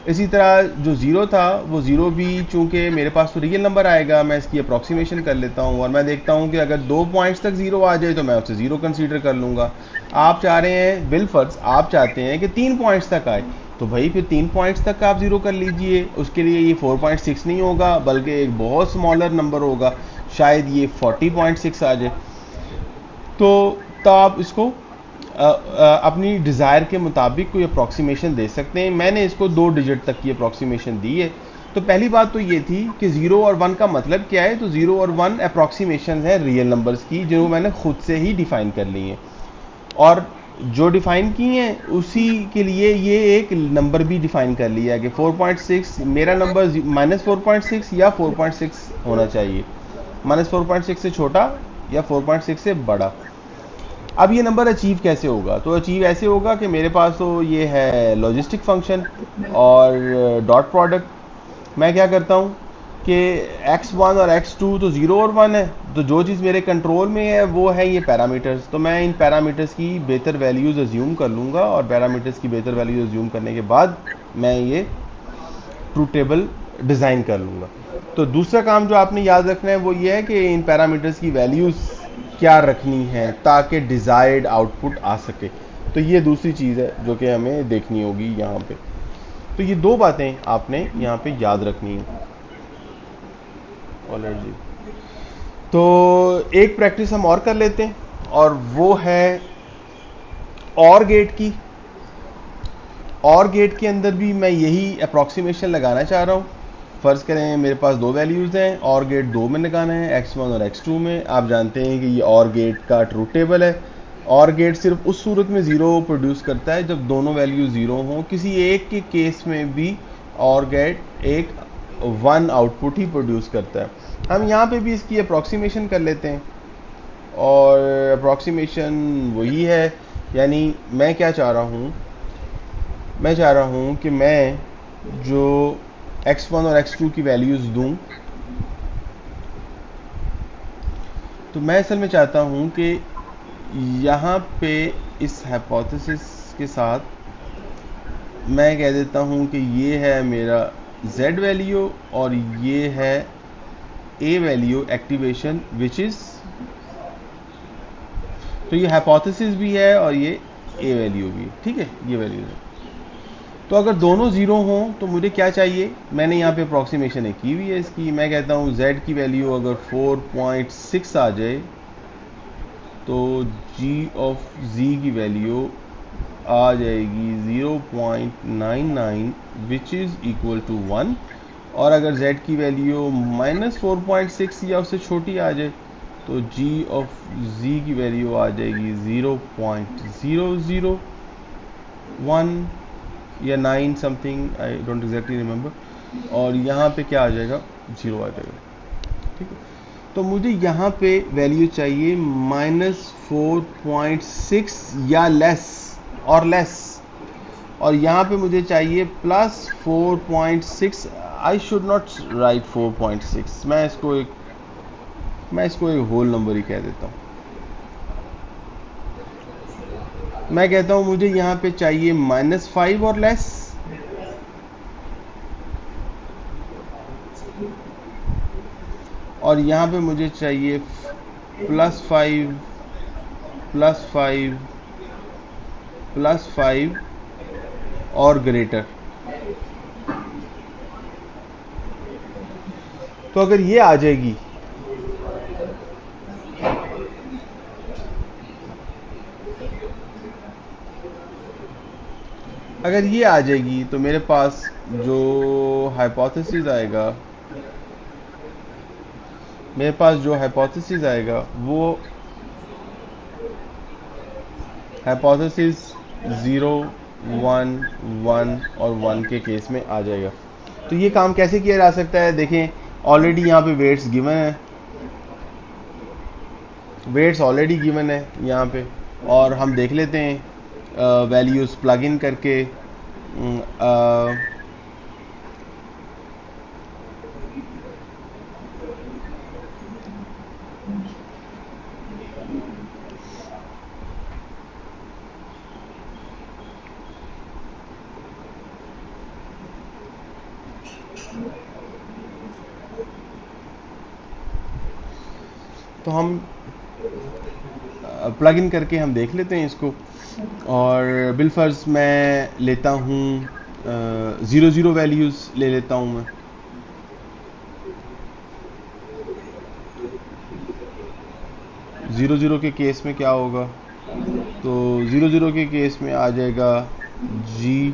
इसी तरह जो 0 था वो 0 भी चूंकि मेरे पास तो रियल नंबर आएगा, मैं इसकी अप्रॉक्सीमेशन कर लेता हूँ और मैं देखता हूँ कि अगर 2 पॉइंट्स तक 0 आ जाए तो मैं उसे 0 कंसीडर कर लूँगा। आप चाह रहे हैं बिलफर्ज, आप चाहते हैं कि 3 पॉइंट्स तक आए, तो भाई फिर 3 पॉइंट्स तक आप 0 कर लीजिए। उसके लिए ये 4.6 नहीं होगा बल्कि एक बहुत स्मॉलर नंबर होगा, शायद ये 40.6 आ जाए। तो आप इसको अपनी डिज़ायर के मुताबिक कोई अप्रॉक्सीमेशन दे सकते हैं। मैंने इसको 2 डिजिट तक की अप्रॉक्सीमेशन दी है। तो पहली बात तो ये थी कि 0 और 1 का मतलब क्या है, तो 0 और 1 अप्रॉक्सीमेशन है रियल नंबर्स की जो मैंने खुद से ही डिफ़ाइन कर ली हैं, और जो डिफ़ाइन की हैं उसी के लिए ये एक नंबर भी डिफ़ाइन कर लिया है कि 4.6 मेरा नंबर -4.6 या 4.6 होना चाहिए, -4.6 से छोटा या 4.6 से बड़ा। अब ये नंबर अचीव कैसे होगा, तो अचीव ऐसे होगा कि मेरे पास तो ये है लॉजिस्टिक फंक्शन और डॉट प्रोडक्ट। मैं क्या करता हूँ कि x1 और x2 तो 0 और 1 है, तो जो चीज़ मेरे कंट्रोल में है वो है ये पैरामीटर्स। तो मैं इन पैरामीटर्स की बेहतर वैल्यूज़ अज्यूम कर लूँगा, और पैरामीटर्स की बेहतर वैल्यूज़ अज्यूम करने के बाद मैं ये ट्रूथ टेबल डिज़ाइन कर लूँगा। तो दूसरा काम जो आपने याद रखना है वो ये है कि इन पैरामीटर्स की वैल्यूज़ क्या रखनी है ताकि डिज़ायर्ड आउटपुट आ सके। तो ये दूसरी चीज़ है जो कि हमें देखनी होगी यहाँ पे। तो ये दो बातें आपने यहाँ पे याद रखनी है ऑलरेडी। तो एक प्रैक्टिस हम और कर लेते हैं, और वो है और गेट की। और गेट के अंदर भी मैं यही अप्रॉक्सीमेशन लगाना चाह रहा हूँ। फ़र्ज़ करें मेरे पास दो वैल्यूज़ हैं, और गेट 2 में लगाना है, x1 और x2 में। आप जानते हैं कि ये और गेट का ट्रूथ टेबल है। और गेट सिर्फ उस सूरत में 0 प्रोड्यूस करता है जब दोनों वैल्यू 0 हों। किसी एक के केस में भी और गेट एक 1 आउटपुट ही प्रोड्यूस करता है। हम यहाँ पे भी इसकी अप्रॉक्सीमेशन कर लेते हैं, और अप्रॉक्सीमेशन वही है, यानी मैं क्या चाह रहा हूँ, मैं चाह रहा हूँ कि मैं जो x1 और x2 की वैल्यूज़ दूँ, तो मैं असल में चाहता हूँ कि यहाँ पे इस हाइपोथेसिस के साथ मैं कह देता हूँ कि ये है मेरा z वैल्यू और ये है a value activation which is, तो ये हाइपोथेसिस भी है और ये a वैल्यू भी है, ठीक है, ये वैल्यू है। तो अगर दोनों 0 हों तो मुझे क्या चाहिए, मैंने यहाँ पे अप्रॉक्सीमेशन एक की हुई है इसकी। मैं कहता हूँ z की वैल्यू अगर 4.6 आ जाए तो g ऑफ z की वैल्यू आ जाएगी 0.99 विच इज़ इक्वल टू 1, और अगर z की वैल्यू -4.6 या उससे छोटी आ जाए तो g ऑफ z की वैल्यू आ जाएगी 0.001 या 9 something, I don't exactly remember, और यहाँ पे क्या आ जाएगा, 0 आ जाएगा, ठीक है। तो मुझे यहाँ पे वैल्यू चाहिए -4.6 या लेस, और यहाँ पे मुझे चाहिए +4.6। आई शुड नॉट राइट 4.6, मैं इसको एक होल नंबर ही कह देता हूँ। मैं कहता हूं मुझे यहाँ पे चाहिए -5 और लेस, और यहाँ पे मुझे चाहिए +5 +5 +5 और ग्रेटर। तो अगर ये आ जाएगी, अगर ये आ जाएगी तो मेरे पास जो हाइपोथेसिस आएगा, मेरे पास जो हाइपोथेसिस आएगा वो हाइपोथेसिस 0 1 1 और 1 के केस में आ जाएगा। तो ये काम कैसे किया जा सकता है? देखें, ऑलरेडी यहाँ पे वेट्स गिवन है, वेट्स ऑलरेडी गिवन है यहाँ पे, और हम देख लेते हैं वैल्यूज़ प्लग इन करके। तो हम प्लग इन करके हम देख लेते हैं इसको, और बिलफर्ज मैं लेता हूँ 0 0 वैल्यूज़ ले लेता हूँ मैं। ज़ीरो ज़ीरो के केस में क्या होगा? तो 0 0 के केस में आ जाएगा जी,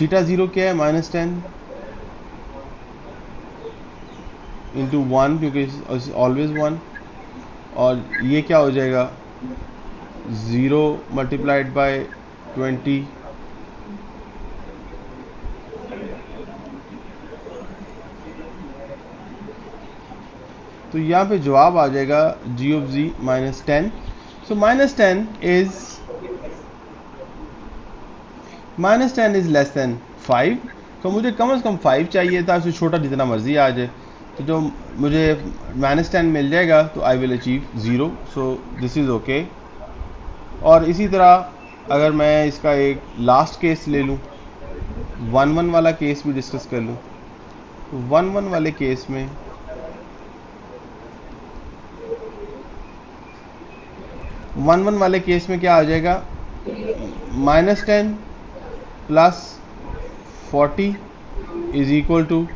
थीटा 0 क्या है? -10 इंटू 1, क्योंकि ऑलवेज 1, और ये क्या हो जाएगा? 0 मल्टीप्लाइड बाय 20, तो यहाँ पे जवाब आ जाएगा g of z -10। So -10 is less than 5। तो मुझे कम से कम 5 चाहिए था, उससे छोटा जितना मर्जी आ जाए। तो जो मुझे -10 मिल जाएगा तो I will achieve 0, so this is okay. और इसी तरह अगर मैं इसका एक लास्ट केस ले लूँ, 1 1 वाला केस भी डिस्कस कर लूँ, तो 1 1 वाले केस में 1 1 वाले केस में क्या आ जाएगा? -10 प्लस 40 इज इक्वल टू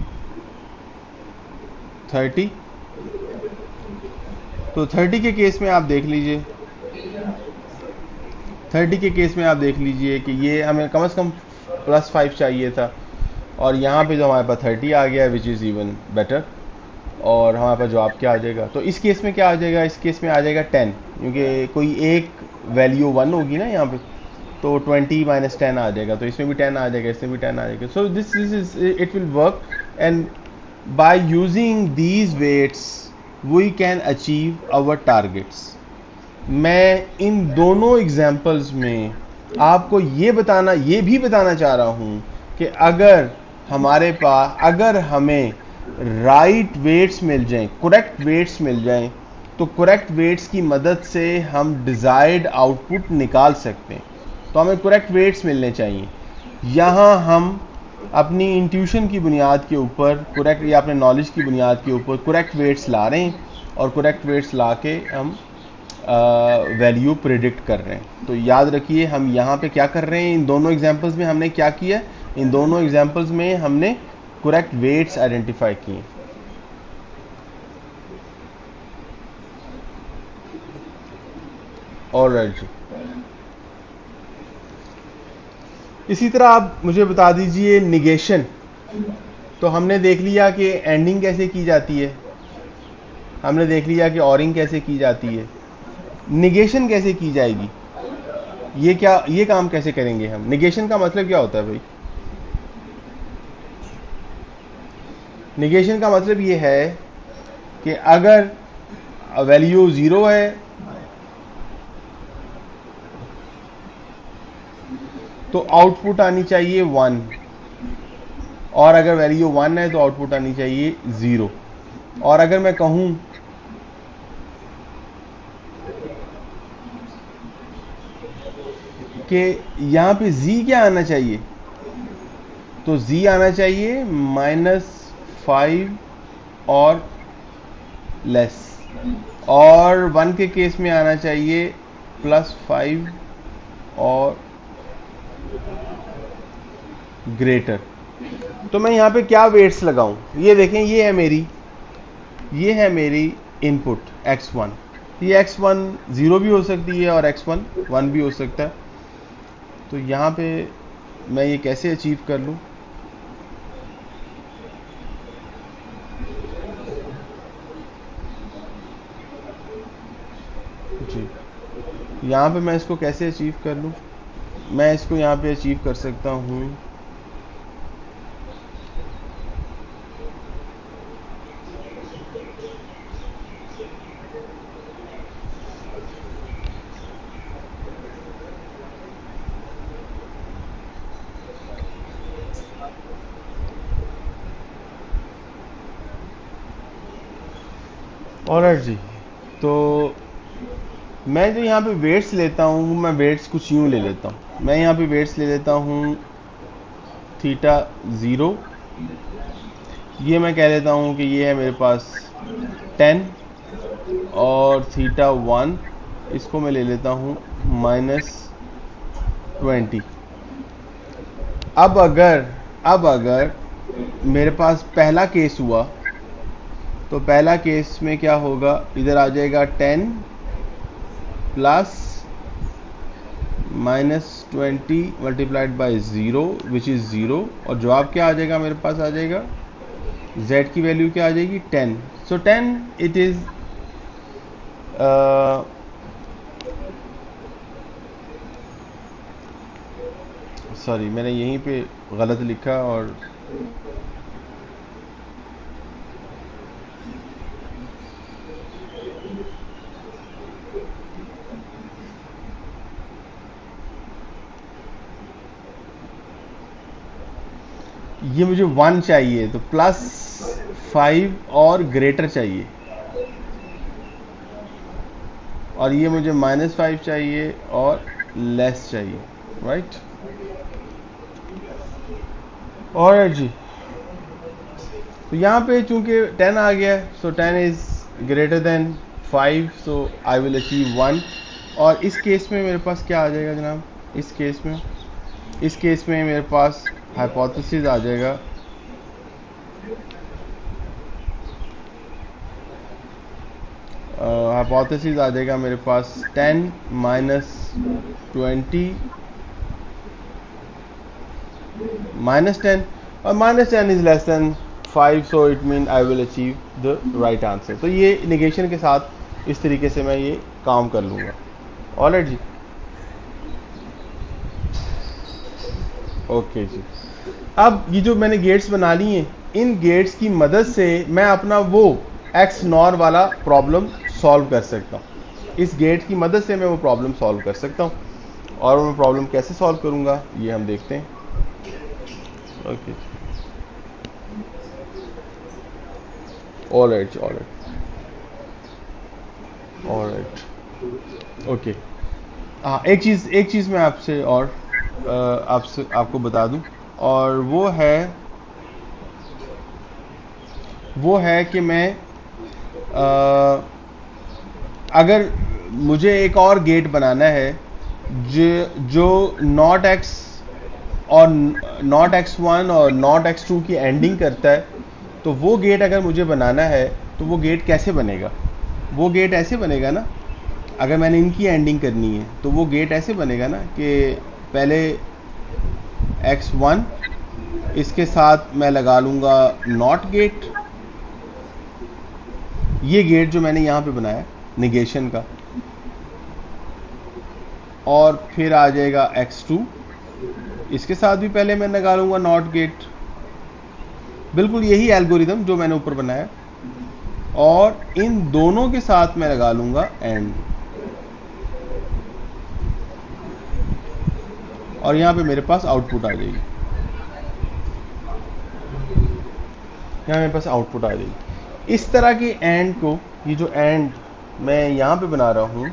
30। तो 30 के केस में आप देख लीजिए, 30 के केस में आप देख लीजिए कि ये हमें कम से कम +5 चाहिए था, और यहाँ पे जो हमारे पास 30 आ गया, विच इज़ इवन बेटर। और हमारे पास जवाब क्या आ जाएगा? तो इस केस में क्या आ जाएगा? इस केस में आ जाएगा 10, क्योंकि कोई एक वैल्यू 1 होगी ना यहाँ पे, तो 20 - 10 आ जाएगा। तो इसमें भी 10 आ जाएगा, इसमें भी 10 आ जाएगा। So this is it will work, and by using these weights we can achieve our targets. मैं इन दोनों एग्जाम्पल्स में आपको ये भी बताना चाह रहा हूँ कि अगर हमारे पास, अगर हमें राइट वेट्स मिल जाएं, करेक्ट वेट्स मिल जाएं, तो करेक्ट वेट्स की मदद से हम डिज़ायर्ड आउटपुट निकाल सकते हैं। तो हमें करेक्ट वेट्स मिलने चाहिए। यहाँ हम अपनी इंट्यूशन की बुनियाद के ऊपर, करेक्ट, या अपने नॉलेज की बुनियाद के ऊपर करेक्ट वेट्स ला रहे हैं, और करेक्ट वेट्स ला के हम वैल्यू प्रिडिक्ट कर रहे हैं। तो याद रखिए हम यहाँ पे क्या कर रहे हैं, इन दोनों एग्जांपल्स में हमने क्या किया? इन दोनों एग्जांपल्स में हमने करेक्ट वेट्स आइडेंटिफाई किए। ऑलराइट जी, इसी तरह आप मुझे बता दीजिए निगेशन। तो हमने देख लिया कि एंडिंग कैसे की जाती है, हमने देख लिया कि ऑरिंग कैसे की जाती है, निगेशन कैसे की जाएगी? ये काम कैसे करेंगे हम? निगेशन का मतलब क्या होता है भाई? निगेशन का मतलब ये है कि अगर वैल्यू 0 है तो आउटपुट आनी चाहिए 1, और अगर वैल्यू 1 है तो आउटपुट आनी चाहिए 0। और अगर मैं कहूं कि यहाँ पे z क्या आना चाहिए, तो z आना चाहिए -5 और लेस, और 1 के केस में आना चाहिए +5 और ग्रेटर। तो मैं यहाँ पे क्या वेट्स लगाऊं, ये देखें, ये है मेरी इनपुट x1। ये x1 0 भी हो सकती है और x1 1 भी हो सकता है। तो यहाँ पे मैं ये कैसे अचीव कर लूँ, जी यहाँ पे मैं इसको कैसे अचीव कर लूँ, मैं इसको यहाँ पे अचीव कर सकता हूँ ऑलराइट जी। तो मैं जो यहाँ पे वेट्स लेता हूँ, मैं वेट्स कुछ यूँ ले लेता हूँ। मैं यहाँ पे वेट्स ले लेता हूँ थीटा 0, ये मैं कह लेता हूँ कि ये है मेरे पास 10, और थीटा 1 इसको मैं ले लेता हूँ -20। अब अगर मेरे पास पहला केस हुआ, तो पहला केस में क्या होगा, इधर आ जाएगा 10 plus -20 multiplied by 0 which is 0, और जवाब क्या आ जाएगा, मेरे पास आ जाएगा z की वैल्यू क्या आ जाएगी 10। सो 10 इट इज़ सॉरी, मैंने यहीं पे गलत लिखा, और ये मुझे 1 चाहिए, तो +5 और ग्रेटर चाहिए, और ये मुझे -5 चाहिए और लेस चाहिए, राइट। और जी, तो यहाँ पे चूंकि 10 आ गया है, सो 10 is greater than 5, so I will achieve 1। और इस केस में मेरे पास क्या आ जाएगा जनाब, इस केस में मेरे पास हाइपोथेसिस आ जाएगा, हाइपोथेसिस आ जाएगा मेरे पास 10 -20 -10, और -10 is less than 5, so it mean I will achieve the right answer. तो ये निगेशन के साथ इस तरीके से मैं ये काम कर लूँगा। ऑलराइट जी, ओके जी। अब ये जो मैंने गेट्स बना लिए हैं, इन गेट्स की मदद से मैं अपना वो एक्स नॉर वाला प्रॉब्लम सॉल्व कर सकता हूँ। इस गेट की मदद से मैं वो प्रॉब्लम सॉल्व कर सकता हूँ, और मैं प्रॉब्लम कैसे सॉल्व करूँगा ये हम देखते हैं। Okay, alright okay. हाँ, एक चीज़ मैं आपसे और आपको बता दूं, और वो है कि मैं अगर मुझे एक और गेट बनाना है जो नॉट एक्स और नॉट x1 और नॉट x2 की एंडिंग करता है, तो वो गेट अगर मुझे बनाना है तो वो गेट कैसे बनेगा, वो गेट ऐसे बनेगा ना, अगर मैंने इनकी एंडिंग करनी है तो वो गेट ऐसे बनेगा ना कि पहले x1, इसके साथ मैं लगा लूँगा नॉट गेट, ये गेट जो मैंने यहाँ पे बनाया निगेशन का, और फिर आ जाएगा x2, इसके साथ भी पहले मैं लगा लूँगा नॉट गेट, बिल्कुल यही एल्गोरिदम जो मैंने ऊपर बनाया, और इन दोनों के साथ मैं लगा लूँगा एंड, और यहाँ पे मेरे पास आउटपुट आ जाएगी, यहाँ मेरे पास आउटपुट आ जाएगी। इस तरह की एंड को, ये जो एंड मैं यहाँ पे बना रहा हूँ,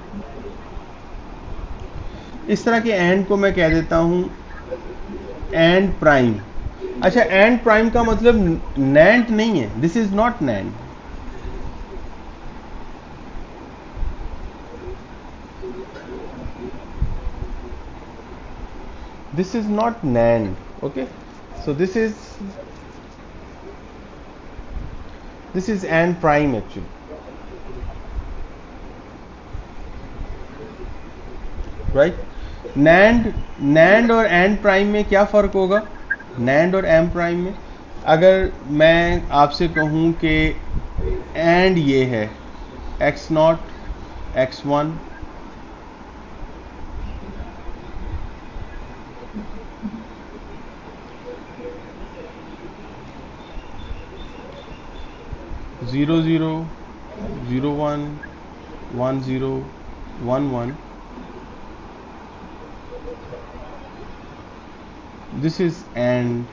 इस तरह के एंड को मैं कह देता हूं एंड प्राइम। अच्छा, एंड प्राइम का मतलब नैंड नहीं है, this is not NAND. This is not NAND, okay? So this is AND prime actually, right? NAND और AND prime में क्या फ़र्क होगा? NAND और AND prime में अगर मैं आपसे कहूँ कि AND ये है x0 x1 0 0 0 1 1 0 1 1, this is and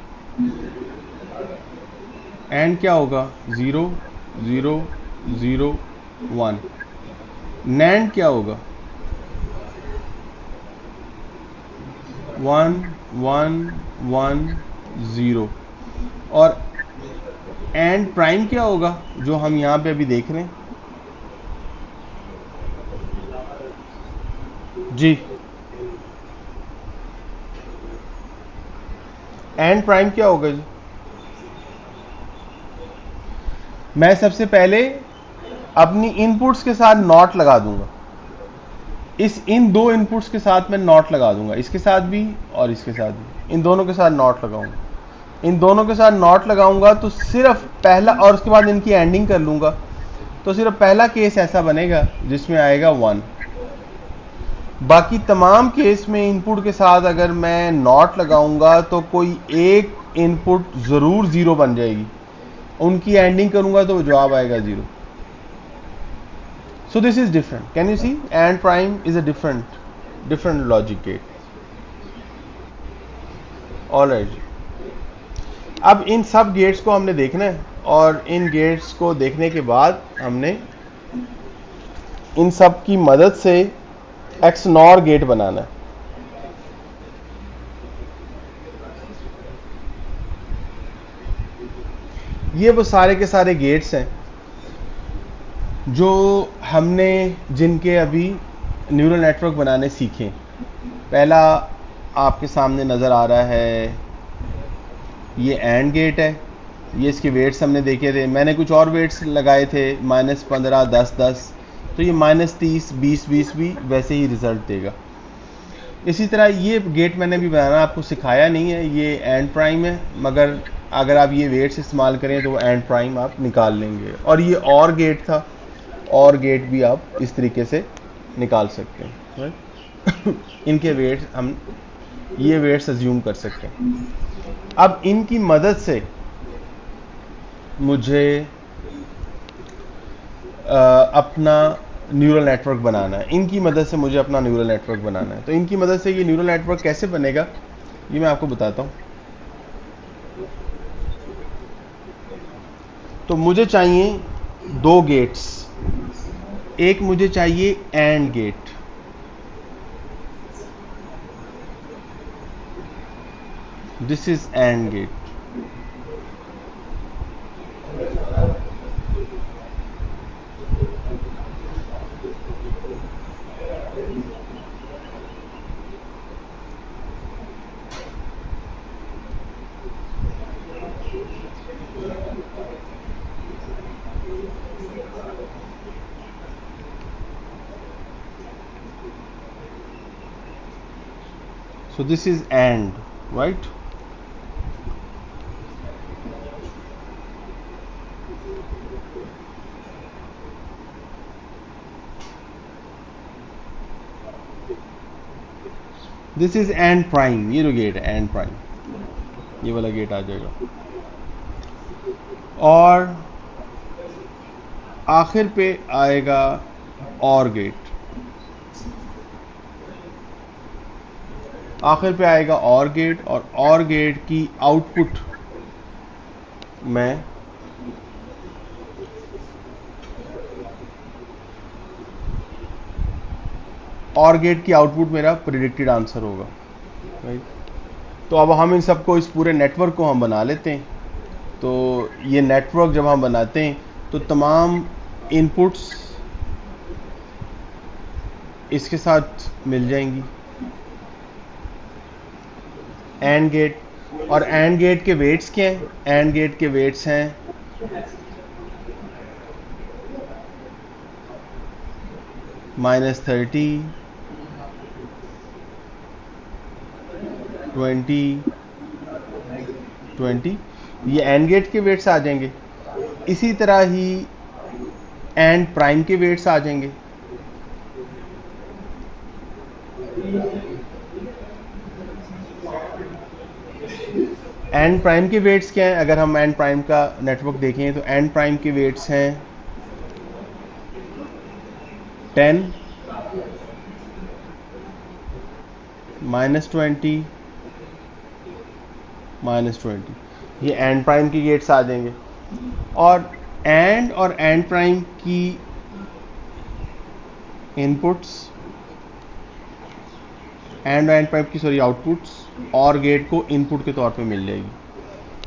क्या होगा 0 0 0 1। नैंड क्या होगा 1 1 1 0। और एंड प्राइम क्या होगा जो हम यहां पे अभी देख रहे हैं जी? एंड प्राइम क्या होगा जी? मैं सबसे पहले अपनी इनपुट्स के साथ नॉट लगा दूंगा, इन दो इनपुट्स के साथ मैं नॉट लगा दूंगा, इसके साथ भी और इसके साथ भी, इन दोनों के साथ नॉट लगाऊंगा। इन दोनों के साथ नॉट लगाऊंगा तो सिर्फ पहला, और उसके बाद इनकी एंडिंग कर लूंगा, तो सिर्फ पहला केस ऐसा बनेगा जिसमें आएगा 1। बाकी तमाम केस में इनपुट के साथ अगर मैं नॉट लगाऊंगा तो कोई एक इनपुट ज़रूर 0 बन जाएगी, उनकी एंडिंग करूंगा तो जवाब आएगा 0। So this is different. Can you see? And prime is a different logic gate. All right. अब इन सब गेट्स को हमने देखना है, और इन गेट्स को देखने के बाद हमने इन सब की मदद से XNOR गेट बनाना है। ये वो सारे के सारे गेट्स हैं जो हमने, जिनके अभी न्यूरल नेटवर्क बनाने सीखे। पहला आपके सामने नज़र आ रहा है, ये एंड गेट है। ये इसके वेट्स हमने देखे थे, मैंने कुछ और वेट्स लगाए थे, -15 10 10, तो ये -30 20 20 भी वैसे ही रिज़ल्ट देगा। इसी तरह ये गेट मैंने भी बनाना आपको सिखाया नहीं है, ये एंड प्राइम है, मगर अगर आप ये वेट्स इस्तेमाल करें तो वो एंड प्राइम आप निकाल लेंगे। और ये और गेट था, और गेट भी आप इस तरीके से निकाल सकते हैं, राइट? इनके वेट्स हम ये वेट्स अज्यूम कर सकते हैं। अब इनकी मदद से मुझे अपना न्यूरल नेटवर्क बनाना है, इनकी मदद से मुझे अपना न्यूरल नेटवर्क बनाना है। तो इनकी मदद से ये न्यूरल नेटवर्क कैसे बनेगा ये मैं आपको बताता हूँ। तो मुझे चाहिए दो गेट्स, एक मुझे चाहिए and gate, this is and gate. So this is AND, right? This is AND prime, ये जो गेट है AND prime, ये वाला गेट आ जाएगा। और आखिर पे आएगा OR गेट, आखिर पे आएगा OR गेट, और OR गेट की आउटपुट मैं और गेट की आउटपुट मेरा प्रिडिक्टेड आंसर होगा, राइट। तो अब हम इन सबको, इस पूरे नेटवर्क को हम बना लेते हैं। तो ये नेटवर्क जब हम बनाते हैं तो तमाम इनपुट्स इसके साथ मिल जाएंगी, एंड गेट। और एंड गेट के वेट्स क्या हैं? एंड गेट के वेट्स हैं -30, 20, 20। ये एंड गेट के वेट्स आ जाएंगे। इसी तरह ही एंड प्राइम के वेट्स आ जाएंगे। एंड प्राइम के वेट्स क्या हैं? अगर हम एंड प्राइम का नेटवर्क देखें तो एंड प्राइम के वेट्स हैं 10, -20, -20। ये एंड प्राइम की गेट्स आ जाएंगे। और एंड प्राइम की इनपुट्स, एंड प्राइम की सॉरी आउटपुट्स और गेट को इनपुट के तौर पे मिल जाएगी।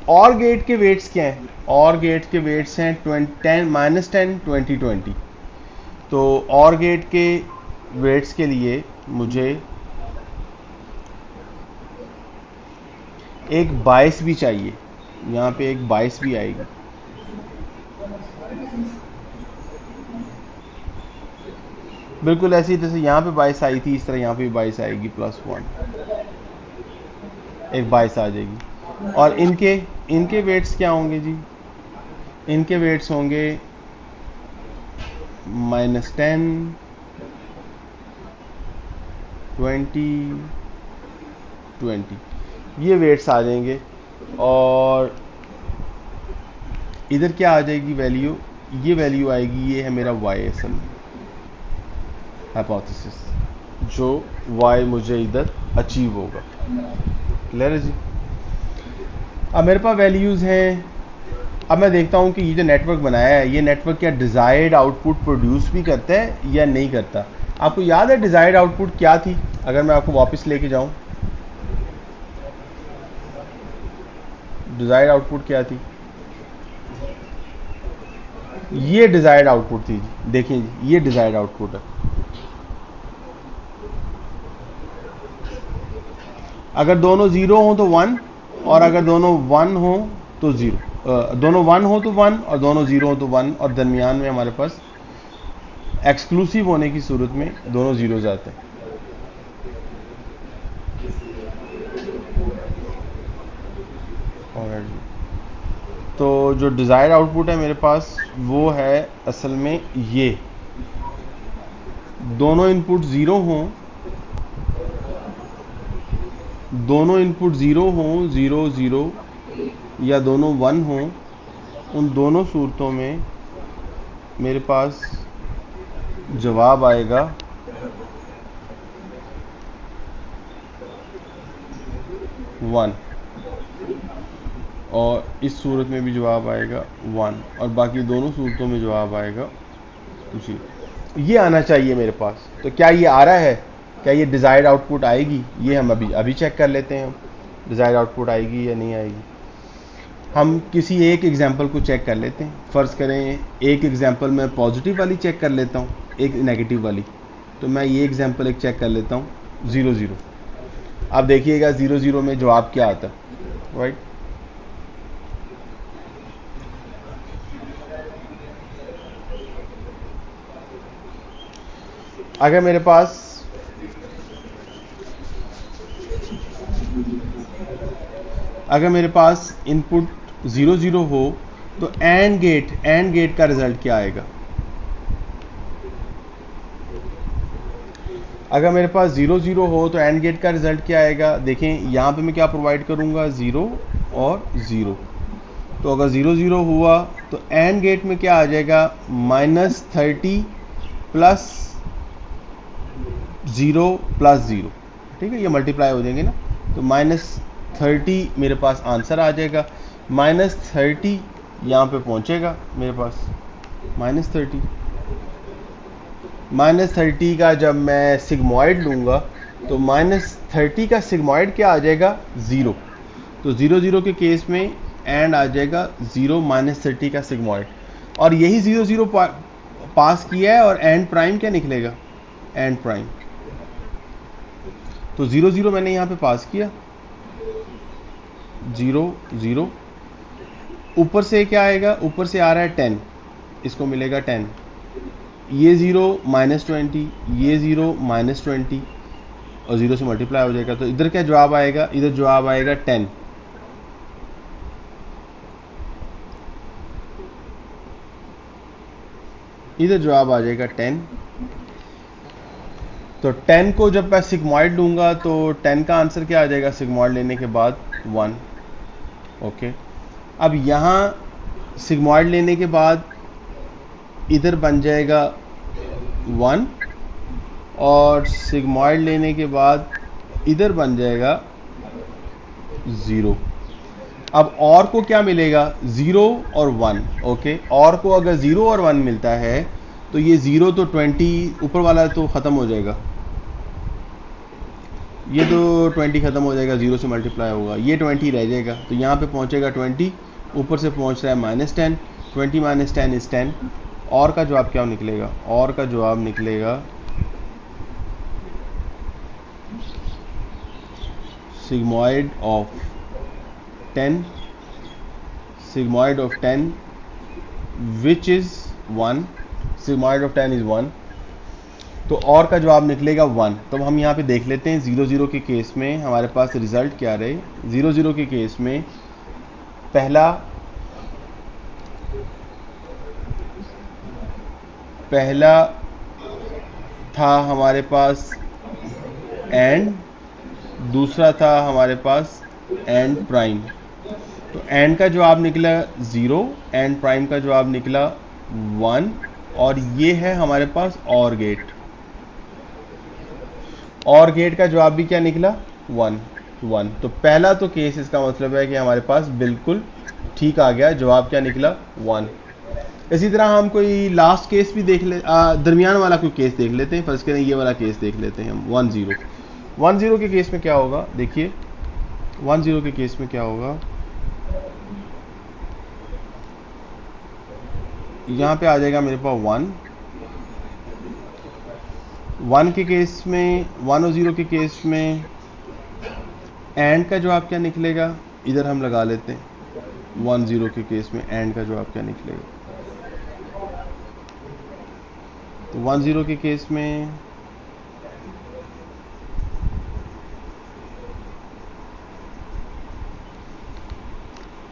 और गेट के वेट्स क्या हैं? और गेट के वेट्स हैं -10, 20, 20। तो और गेट के वेट्स के लिए मुझे एक बायस भी चाहिए, यहाँ पे एक बायस भी आएगी। बिल्कुल ऐसी जैसे यहाँ पे बायस आई थी, इस तरह यहाँ पे भी बायस आएगी, +1, एक बायस आ जाएगी। और इनके वेट्स क्या होंगे जी? इनके वेट्स होंगे -10, 20, 20। ये वेट्स आ जाएंगे। और इधर क्या आ जाएगी वैल्यू? ये वैल्यू आएगी, ये है मेरा y असल में, हाइपोथेसिस, जो y मुझे इधर अचीव होगा। क्लियर है जी? अब मेरे पास वैल्यूज़ हैं। अब मैं देखता हूँ कि ये जो नेटवर्क बनाया है, ये नेटवर्क क्या डिज़ायर्ड आउटपुट प्रोड्यूस भी करता है या नहीं करता। आपको याद है डिज़ायर्ड आउटपुट क्या थी? अगर मैं आपको वापस लेके जाऊँ, डिज़ायर्ड आउटपुट क्या थी? ये डिज़ायर्ड आउटपुट थी। देखिए जी, ये डिज़ायर्ड आउटपुट है। अगर दोनों 0 हो तो 1, और अगर दोनों 1 हो तो 0, दोनों 1 हो तो 1 और दोनों 0 हो तो 1, और दरमियान में हमारे पास एक्सक्लूसिव होने की सूरत में दोनों 0 आते हैं। तो जो डिज़ायर्ड आउटपुट है मेरे पास, वो है असल में ये, दोनों इनपुट 0 हों, दोनों इनपुट 0 हों, 0 0, या दोनों 1 हों, उन दोनों सूरतों में मेरे पास जवाब आएगा 1, और इस सूरत में भी जवाब आएगा 1, और बाकी दोनों सूरतों में जवाब आएगा 0। ये आना चाहिए मेरे पास। तो क्या ये आ रहा है? क्या ये डिज़ायर्ड आउटपुट आएगी? ये हम अभी चेक कर लेते हैं, हम डिज़ायर्ड आउटपुट आएगी या नहीं आएगी। हम किसी एक एग्जांपल को चेक कर लेते हैं। फ़र्ज़ करें एक एग्जांपल मैं पॉजिटिव वाली चेक कर लेता हूँ, एक नेगेटिव वाली। तो मैं ये एग्जांपल एक चेक कर लेता हूँ, 0 0। अब देखिएगा 0 0 में जवाब क्या आता है, राइट। अगर मेरे पास इनपुट 0 0 हो तो एंड गेट का रिजल्ट क्या आएगा? अगर मेरे पास 0 0 हो तो एंड गेट का रिजल्ट क्या आएगा? देखें यहाँ पे मैं क्या प्रोवाइड करूँगा, 0 और 0। तो अगर 0 0 हुआ तो एंड गेट में क्या आ जाएगा? -30 प्लस 0 प्लस 0, ठीक है, ये मल्टीप्लाई हो जाएंगे ना। तो -30 मेरे पास आंसर आ जाएगा। -30 यहाँ पे पहुँचेगा मेरे पास, -30। -30 का जब मैं सिग्मॉइड लूँगा तो -30 का सिग्मॉइड क्या आ जाएगा, 0। तो 0 0 के केस में एंड आ जाएगा 0 -30 का सिग्मॉइड, और यही 0 0 पास किया है, और एंड प्राइम क्या निकलेगा, एंड प्राइम। तो 0 0 मैंने यहाँ पे पास किया, 0 0, ऊपर से क्या आएगा, ऊपर से आ रहा है 10, इसको मिलेगा 10, ये 0 -20, ये 0 -20, और 0 से मल्टीप्लाई हो जाएगा। तो इधर क्या जवाब आएगा, इधर जवाब आएगा 10। इधर जवाब आ जाएगा 10। तो 10 को जब मैं सिग्मॉइड लूँगा तो 10 का आंसर क्या आ जाएगा सिग्मॉइड लेने के बाद, 1। ओके, अब यहाँ सिग्मॉइड लेने के बाद इधर बन जाएगा 1, और सिग्मॉइड लेने के बाद इधर बन जाएगा 0। अब और को क्या मिलेगा, 0 और 1। ओके, और को अगर 0 और 1 मिलता है तो ये 0 तो 20 ऊपर वाला तो ख़त्म हो जाएगा, ये तो 20 ख़त्म हो जाएगा, 0 से मल्टीप्लाई होगा, ये 20 रह जाएगा। तो यहाँ पे पहुँचेगा 20, ऊपर से पहुँच रहा है -10, 20 - 10 इज़ 10। और का जवाब क्या निकलेगा, और का जवाब निकलेगा sigmoid of 10, sigmoid of 10 which is 1, sigmoid of 10 is 1। तो और का जवाब निकलेगा 1। तो हम यहाँ पे देख लेते हैं 0 0 के केस में हमारे पास रिजल्ट क्या रहे। 0 0 के केस में पहला था हमारे पास एंड, दूसरा था हमारे पास एंड प्राइम। तो एंड का जवाब निकला 0, एंड प्राइम का जवाब निकला 1, और ये है हमारे पास और गेट। और गेट का जवाब भी क्या निकला, 1 1। तो पहला तो केस इसका मतलब है कि हमारे पास बिल्कुल ठीक आ गया, जवाब क्या निकला, 1। इसी तरह हम कोई लास्ट केस भी देख ले, दरमियान वाला कोई केस देख लेते हैं। फर्स्ट करें ये वाला केस देख लेते हैं हम, 1 0। 1 0 के केस में क्या होगा, देखिए 1 0 के केस में क्या होगा, यहाँ पे आ जाएगा मेरे पास 1 1 के केस में, 1 और 0 के केस में एंड का जवाब क्या निकलेगा, इधर हम लगा लेते हैं। 1 0 के केस में एंड का जवाब क्या निकलेगा, तो 1 0 के केस में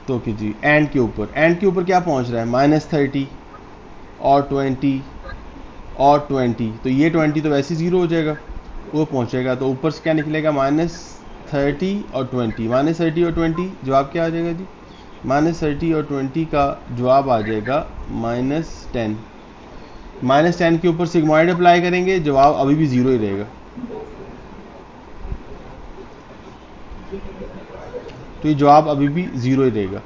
तो कि जी एंड के ऊपर क्या पहुंच रहा है, -30 और 20 और 20। तो ये 20 तो वैसे 0 हो जाएगा, वो पहुंचेगा। तो ऊपर से क्या निकलेगा, -30 और 20, -30 और 20 जवाब क्या आ जाएगा जी, -30 और 20 का जवाब आ जाएगा -10। -10 के ऊपर सिग्मॉइड अप्लाई करेंगे, जवाब अभी भी 0 ही रहेगा। तो ये जवाब अभी भी 0 ही रहेगा।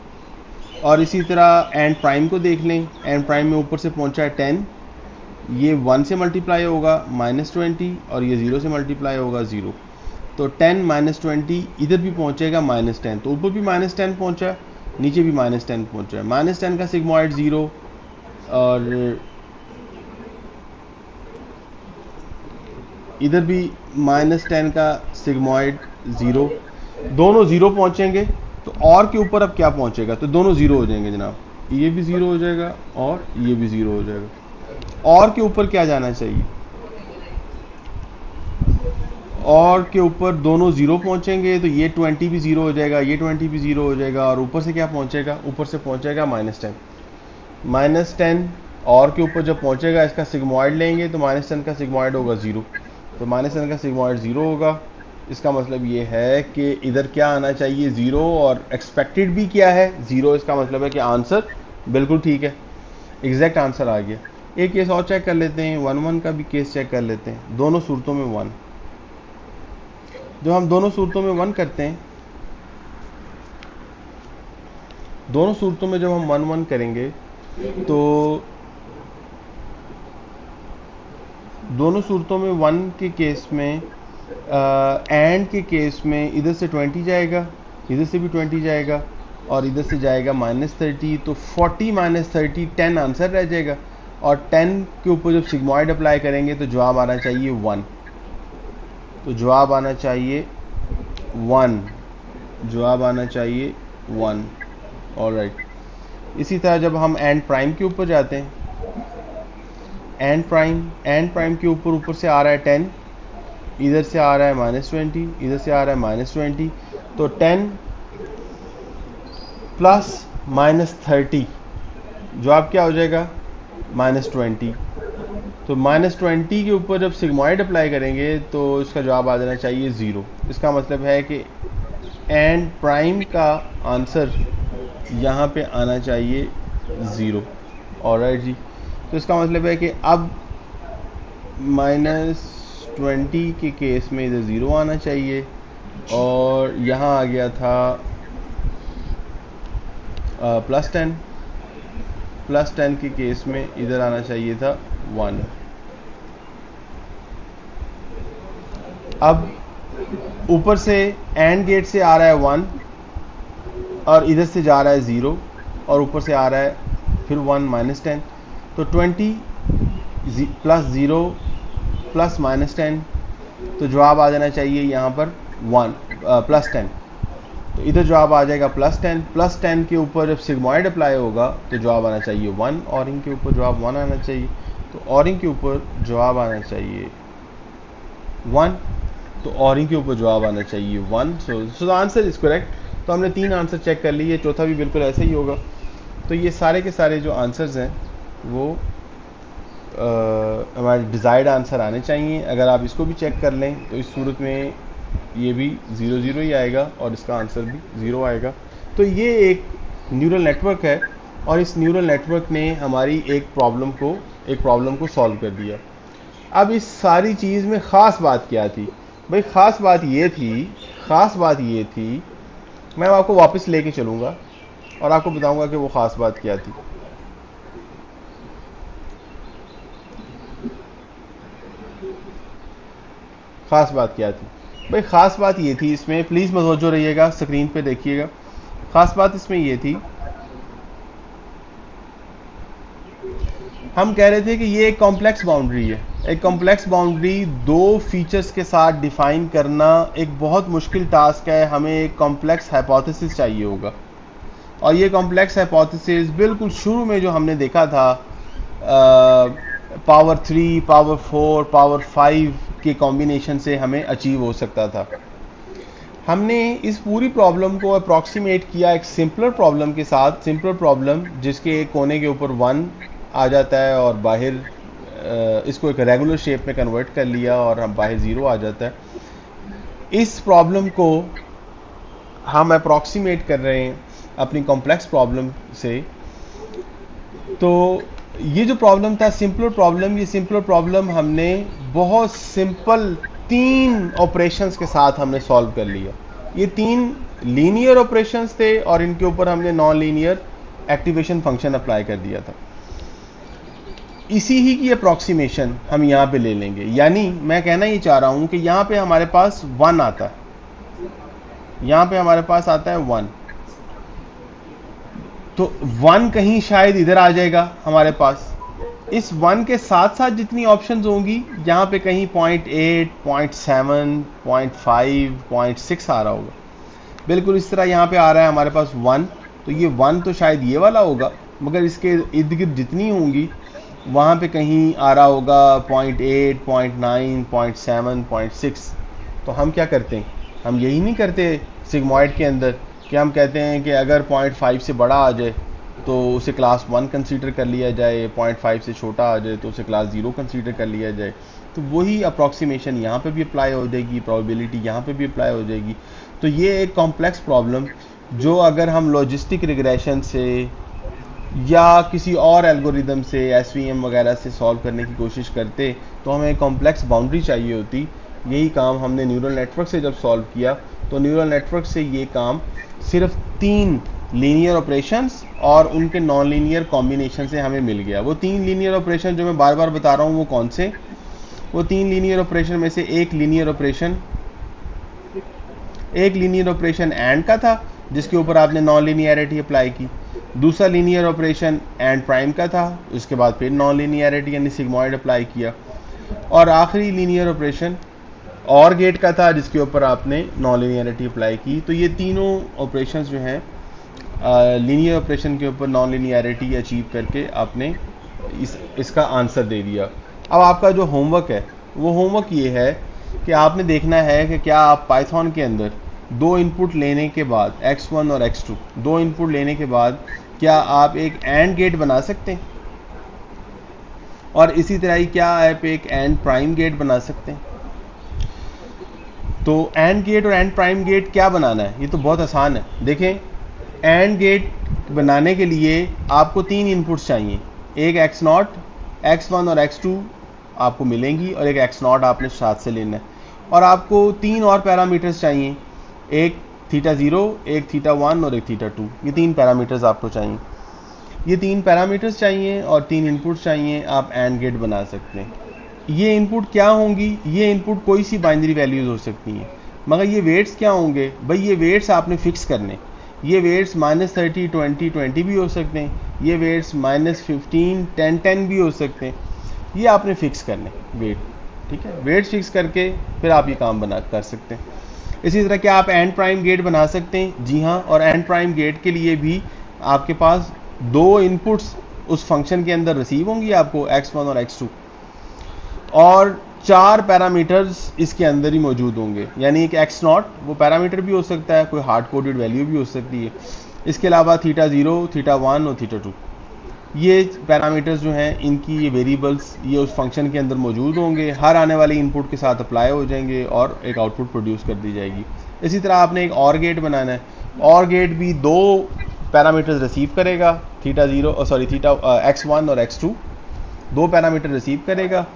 और इसी तरह एंड प्राइम को देख लें। एंड प्राइम में ऊपर से पहुंचा है 10, ये 1 से मल्टीप्लाई होगा -20, और ये 0 से मल्टीप्लाई होगा 0। तो 10 -20 इधर भी पहुंचेगा -10, तो ऊपर भी -10 पहुंचा, नीचे भी -10 पहुंचा है। -10 का सिग्मॉइड 0, और इधर भी -10 का सिग्मॉइड 0, दोनों 0 पहुंचेंगे। तो और के ऊपर अब क्या पहुंचेगा, तो दोनों 0 हो जाएंगे जनाब, ये भी 0 हो जाएगा और ये भी 0 हो जाएगा। और के ऊपर क्या जाना चाहिए, और के ऊपर दोनों 0 पहुंचेंगे, तो ये 20 भी 0 हो जाएगा, ये 20 भी 0 हो जाएगा, और ऊपर से क्या पहुंचेगा, ऊपर से पहुंचेगा -10। -10 और के ऊपर जब पहुंचेगा, इसका सिग्मॉइड लेंगे तो -10 का सिग्मॉइड होगा 0। तो -10 का सिग्मॉइड 0 होगा। इसका मतलब ये है कि इधर क्या आना चाहिए, 0, और एक्सपेक्टेड भी क्या है, 0। इसका मतलब है कि आंसर बिल्कुल ठीक है, एग्जैक्ट आंसर आ गया। एक केस और चेक कर लेते हैं, 1 1 का भी केस चेक कर लेते हैं। दोनों सूरतों में 1, जो हम दोनों सूरतों में 1 करते हैं, दोनों सूरतों में जब हम 1 1 करेंगे तो दोनों सूरतों में 1 के केस में एंड के केस में इधर से 20 जाएगा, इधर से भी 20 जाएगा और इधर से जाएगा -30, तो 40 - 30 10 आंसर रह जाएगा। और 10 के ऊपर जब सिग्मॉइड अप्लाई करेंगे तो जवाब आना चाहिए 1, तो जवाब आना चाहिए 1, जवाब आना चाहिए 1। ऑलराइट, इसी तरह जब हम एंड प्राइम के ऊपर जाते हैं, एंड प्राइम के ऊपर से आ रहा है 10, इधर से आ रहा है -20, इधर से आ रहा है -20, तो 10 प्लस -30 जवाब क्या हो जाएगा -20। तो -20 के ऊपर जब सिग्मॉइड अप्लाई करेंगे तो इसका जवाब आ जाना चाहिए 0। इसका मतलब है कि एंड प्राइम का आंसर यहाँ पे आना चाहिए 0। ऑलराइट जी, तो इसका मतलब है कि अब -20 के केस में इधर 0 आना चाहिए और यहाँ आ गया था +10, +10 के केस में इधर आना चाहिए था 1। अब ऊपर से एंड गेट से आ रहा है 1 और इधर से जा रहा है 0 और ऊपर से आ रहा है फिर 1 -10, तो 20 + 0 + -10, तो जवाब आ जाना चाहिए यहाँ पर 1 +10। तो इधर जवाब आ जाएगा +10, +10 के ऊपर जब सिग्मॉइड अप्लाई होगा तो जवाब आना चाहिए 1, ऑरिंग के ऊपर जवाब 1 आना चाहिए, तो ऑरिंग के ऊपर जवाब आना चाहिए 1, तो ऑरिंग के ऊपर जवाब आना चाहिए 1। So the answer is correct. तो हमने 3 आंसर चेक कर लिए, चौथा भी बिल्कुल ऐसे ही होगा। तो ये सारे के सारे जो आंसर्स हैं वो हमारे डिज़ायर्ड आंसर आने चाहिए। अगर आप इसको भी चेक कर लें तो इस सूरत में ये भी 0 0 ही आएगा और इसका आंसर भी 0 आएगा। तो ये एक न्यूरल नेटवर्क है और इस न्यूरल नेटवर्क ने हमारी एक प्रॉब्लम को सॉल्व कर दिया। अब इस सारी चीज़ में ख़ास बात क्या थी भाई? ख़ास बात ये थी, मैं आपको वापस लेके चलूँगा और आपको बताऊँगा कि वो ख़ास बात क्या थी। ख़ास बात क्या थी भाई? ख़ास बात ये थी, इसमें प्लीज़ मतवज्जो रहिएगा, स्क्रीन पे देखिएगा। ख़ास बात इसमें ये थी, हम कह रहे थे कि ये एक कॉम्प्लेक्स बाउंड्री है। एक कॉम्प्लेक्स बाउंड्री 2 फीचर्स के साथ डिफाइन करना एक बहुत मुश्किल टास्क है। हमें एक कॉम्प्लेक्स हाइपोथेसिस चाहिए होगा और ये कॉम्प्लेक्स हाइपोथेसिस बिल्कुल शुरू में जो हमने देखा था पावर 3, पावर 4, पावर 5 के कॉम्बिनेशन से हमें अचीव हो सकता था। हमने इस पूरी प्रॉब्लम को अप्रॉक्सीमेट किया एक सिंपलर प्रॉब्लम के साथ, सिंपलर प्रॉब्लम जिसके एक कोने के ऊपर 1 आ जाता है और बाहर इसको एक रेगुलर शेप में कन्वर्ट कर लिया और हम बाहर 0 आ जाता है। इस प्रॉब्लम को हम अप्रॉक्सीमेट कर रहे हैं अपनी कॉम्प्लेक्स प्रॉब्लम से। तो ये जो प्रॉब्लम था सिंपलर प्रॉब्लम, ये सिंपलर प्रॉब्लम हमने बहुत सिंपल 3 ऑपरेशंस के साथ हमने सॉल्व कर लिया। ये 3 लीनियर ऑपरेशंस थे और इनके ऊपर हमने non linear activation function apply कर दिया था। इसी ही की अप्रॉक्सीमेशन हम यहाँ पे ले लेंगे। यानी मैं कहना ये चाह रहा हूँ कि यहाँ पे हमारे पास 1 आता है, यहाँ पे हमारे पास आता है 1, तो 1 कहीं शायद इधर आ जाएगा हमारे पास। इस 1 के साथ साथ जितनी ऑप्शंस होंगी यहाँ पे कहीं 0.8, 0.7, 0.5, 0.6 आ रहा होगा। बिल्कुल इस तरह यहाँ पे आ रहा है हमारे पास 1, तो ये 1 तो शायद ये वाला होगा, मगर इसके इर्द गिर्द जितनी होंगी वहाँ पे कहीं आ रहा होगा 0.8, 0.9, 0.7, 0.6। तो हम क्या करते हैं, हम यही नहीं करते सिग्मॉइड के अंदर कि हम कहते हैं कि अगर 0.5 से बड़ा आ जाए तो उसे क्लास 1 कंसीडर कर लिया जाए, 0.5 से छोटा आ जाए तो उसे क्लास 0 कंसीडर कर लिया जाए। तो वही अप्रॉक्सीमेशन यहाँ पे भी अप्लाई हो जाएगी, प्रोबेबिलिटी यहाँ पे भी अप्लाई हो जाएगी। तो ये एक कॉम्प्लेक्स प्रॉब्लम जो अगर हम लॉजिस्टिक रिग्रेशन से या किसी और एल्गोरिदम से SVM वगैरह से सॉल्व करने की कोशिश करते तो हमें कॉम्प्लेक्स बाउंड्री चाहिए होती। यही काम हमने न्यूरल नेटवर्क से जब सॉल्व किया तो न्यूरल नेटवर्क से ये काम सिर्फ 3 लीनियर ऑपरेशंस और उनके नॉन लीनियर कॉम्बिनेशन से हमें मिल गया। वो 3 लीनियर ऑपरेशन जो मैं बार बार बता रहा हूँ वो कौन से? वो 3 लीनियर ऑपरेशन में से एक लीनियर ऑपरेशन एंड का था जिसके ऊपर आपने नॉन लीनियरिटी अप्लाई की, दूसरा लीनियर ऑपरेशन एंड प्राइम का था, उसके बाद फिर नॉन लीनियरिटी यानी सिग्मॉइड अप्लाई किया, और आखिरी लीनियर ऑपरेशन और गेट का था जिसके ऊपर आपने नॉन लीनियरिटी अप्लाई की। तो ये तीनों ऑपरेशंस जो हैं लीनियर ऑपरेशन के ऊपर नॉन लीनियरिटी अचीव करके आपने इसका आंसर दे दिया। अब आपका जो होमवर्क है वो होमवर्क ये है कि आपने देखना है कि क्या आप पाइथन के अंदर दो इनपुट लेने के बाद x1 और x2 दो इनपुट लेने के बाद क्या आप एक एंड गेट बना सकते हैं, और इसी तरह ही क्या आप एक एंड प्राइम गेट बना सकते हैं। तो एंड गेट और एंड प्राइम गेट क्या बनाना है, ये तो बहुत आसान है। देखें, एंड गेट बनाने के लिए आपको 3 इनपुट्स चाहिए, एक x0, x1 और x2 आपको मिलेंगी और एक x0 आपने साथ से लेना है, और आपको 3 और पैरामीटर्स चाहिए, एक θ0, एक θ1 और एक θ2। ये 3 पैरामीटर्स आपको चाहिए। ये 3 पैरामीटर्स चाहिए और 3 इनपुट्स चाहिए, आप एंड गेट बना सकते हैं। ये इनपुट क्या होंगी, ये इनपुट कोई सी बाइनरी वैल्यूज हो सकती हैं, मगर ये वेट्स क्या होंगे भाई, ये वेट्स आपने फिक्स करने। ये वेट्स -30, 20, 20 भी हो सकते हैं, ये वेट्स -15, 10, 10 भी हो सकते हैं, ये आपने फिक्स करने वेट। ठीक है, वेट्स फिक्स करके फिर आप ये काम कर सकते हैं। इसी तरह क्या आप एंड प्राइम गेट बना सकते हैं? जी हाँ, और एंड प्राइम गेट के लिए भी आपके पास 2 इनपुट्स उस फंक्शन के अंदर रिसीव होंगी आपको, x1 और x2, और 4 पैरामीटर्स इसके अंदर ही मौजूद होंगे, यानी एक x0 वो पैरामीटर भी हो सकता है, कोई हार्ड कोडेड वैल्यू भी हो सकती है। इसके अलावा θ0, θ1 और θ2, ये पैरामीटर्स जो हैं इनकी ये वेरिएबल्स ये उस फंक्शन के अंदर मौजूद होंगे, हर आने वाले इनपुट के साथ अप्लाई हो जाएंगे और एक आउटपुट प्रोड्यूस कर दी जाएगी। इसी तरह आपने एक और गेट बनाना है, और गेट भी 2 पैरामीटर्स रिसीव करेगा, x1 और x2 2 पैरामीटर रिसीव करेगा,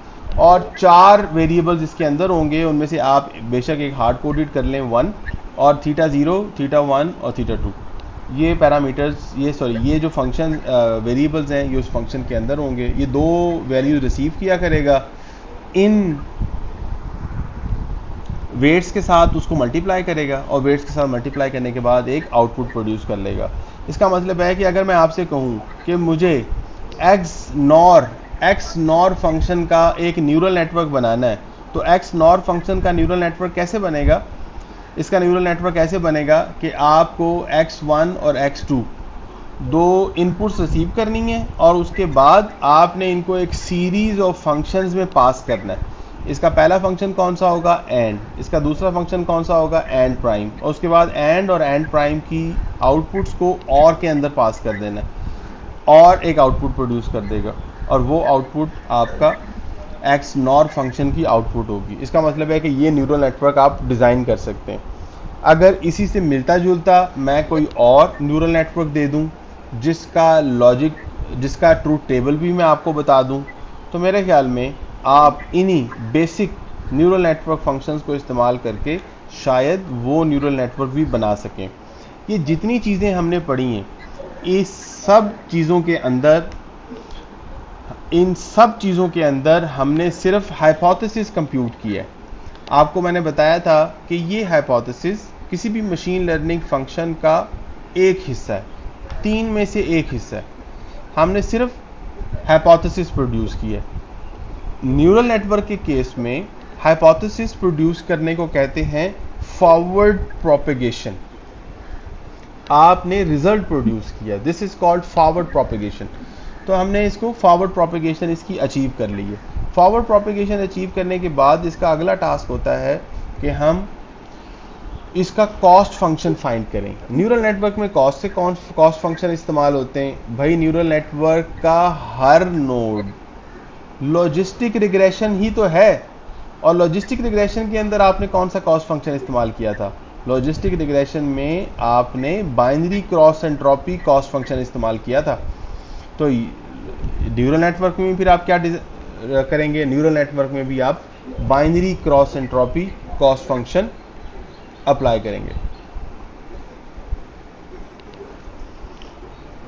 और 4 वेरिएबल्स इसके अंदर होंगे, उनमें से आप बेशक एक हार्ड कोडेड कर लें 1, और θ0, θ1 और θ2 ये पैरामीटर्स ये जो फंक्शन वेरिएबल्स हैं ये उस फंक्शन के अंदर होंगे। ये 2 वैल्यूज रिसीव किया करेगा, इन वेट्स के साथ उसको मल्टीप्लाई करेगा, और वेट्स के साथ मल्टीप्लाई करने के बाद एक आउटपुट प्रोड्यूस कर लेगा। इसका मतलब है कि अगर मैं आपसे कहूँ कि मुझे XNOR फंक्शन का एक न्यूरल नेटवर्क बनाना है, तो XNOR फंक्शन का न्यूरल नेटवर्क कैसे बनेगा? इसका न्यूरल नेटवर्क ऐसे बनेगा कि आपको x1 और x2 2 इनपुट्स रिसीव करनी है, और उसके बाद आपने इनको एक सीरीज ऑफ फंक्शंस में पास करना है। इसका पहला फंक्शन कौन सा होगा? एंड। इसका दूसरा फंक्शन कौन सा होगा? And prime. और उसके बाद एंड और एंड प्राइम की आउटपुट्स को और के अंदर पास कर देना, और एक आउटपुट प्रोड्यूस कर देगा, और वो आउटपुट आपका XNOR फंक्शन की आउटपुट होगी। इसका मतलब है कि ये न्यूरल नेटवर्क आप डिज़ाइन कर सकते हैं। अगर इसी से मिलता जुलता मैं कोई और न्यूरल नेटवर्क दे दूं जिसका ट्रूथ टेबल भी मैं आपको बता दूं, तो मेरे ख्याल में आप इन्हीं बेसिक न्यूरल नेटवर्क फंक्शंस को इस्तेमाल करके शायद वो न्यूरल नेटवर्क भी बना सकें। ये जितनी चीज़ें हमने पढ़ी हैं, इस सब चीज़ों के अंदर इन सब चीज़ों के अंदर हमने सिर्फ हाइपोथेसिस कंप्यूट किया है। आपको मैंने बताया था कि ये हाइपोथेसिस किसी भी मशीन लर्निंग फंक्शन का एक हिस्सा है, 3 में से एक हिस्सा है। हमने सिर्फ हाइपोथेसिस प्रोड्यूस किया है। न्यूरल नेटवर्क के केस में हाइपोथेसिस प्रोड्यूस करने को कहते हैं फॉरवर्ड प्रोपेगेशन। आपने रिजल्ट प्रोड्यूस किया, this is called forward propagation. तो हमने इसको फॉरवर्ड प्रोपेगेशन इसकी अचीव कर ली है। फॉरवर्ड प्रोपेगेशन अचीव करने के बाद इसका अगला टास्क होता है कि हम इसका कॉस्ट फंक्शन फाइंड करें। न्यूरल नेटवर्क में कॉस्ट फंक्शन इस्तेमाल होते हैं। भाई न्यूरल नेटवर्क का हर नोड लॉजिस्टिक रिग्रेशन ही तो है, और लॉजिस्टिक रिग्रेशन के अंदर आपने कौन सा कॉस्ट फंक्शन इस्तेमाल किया था? लॉजिस्टिक रिग्रेशन में आपने binary cross entropy cost function इस्तेमाल किया था। तो न्यूरल नेटवर्क में फिर आप क्या करेंगे? न्यूरल नेटवर्क में भी आप binary cross entropy cost function apply करेंगे।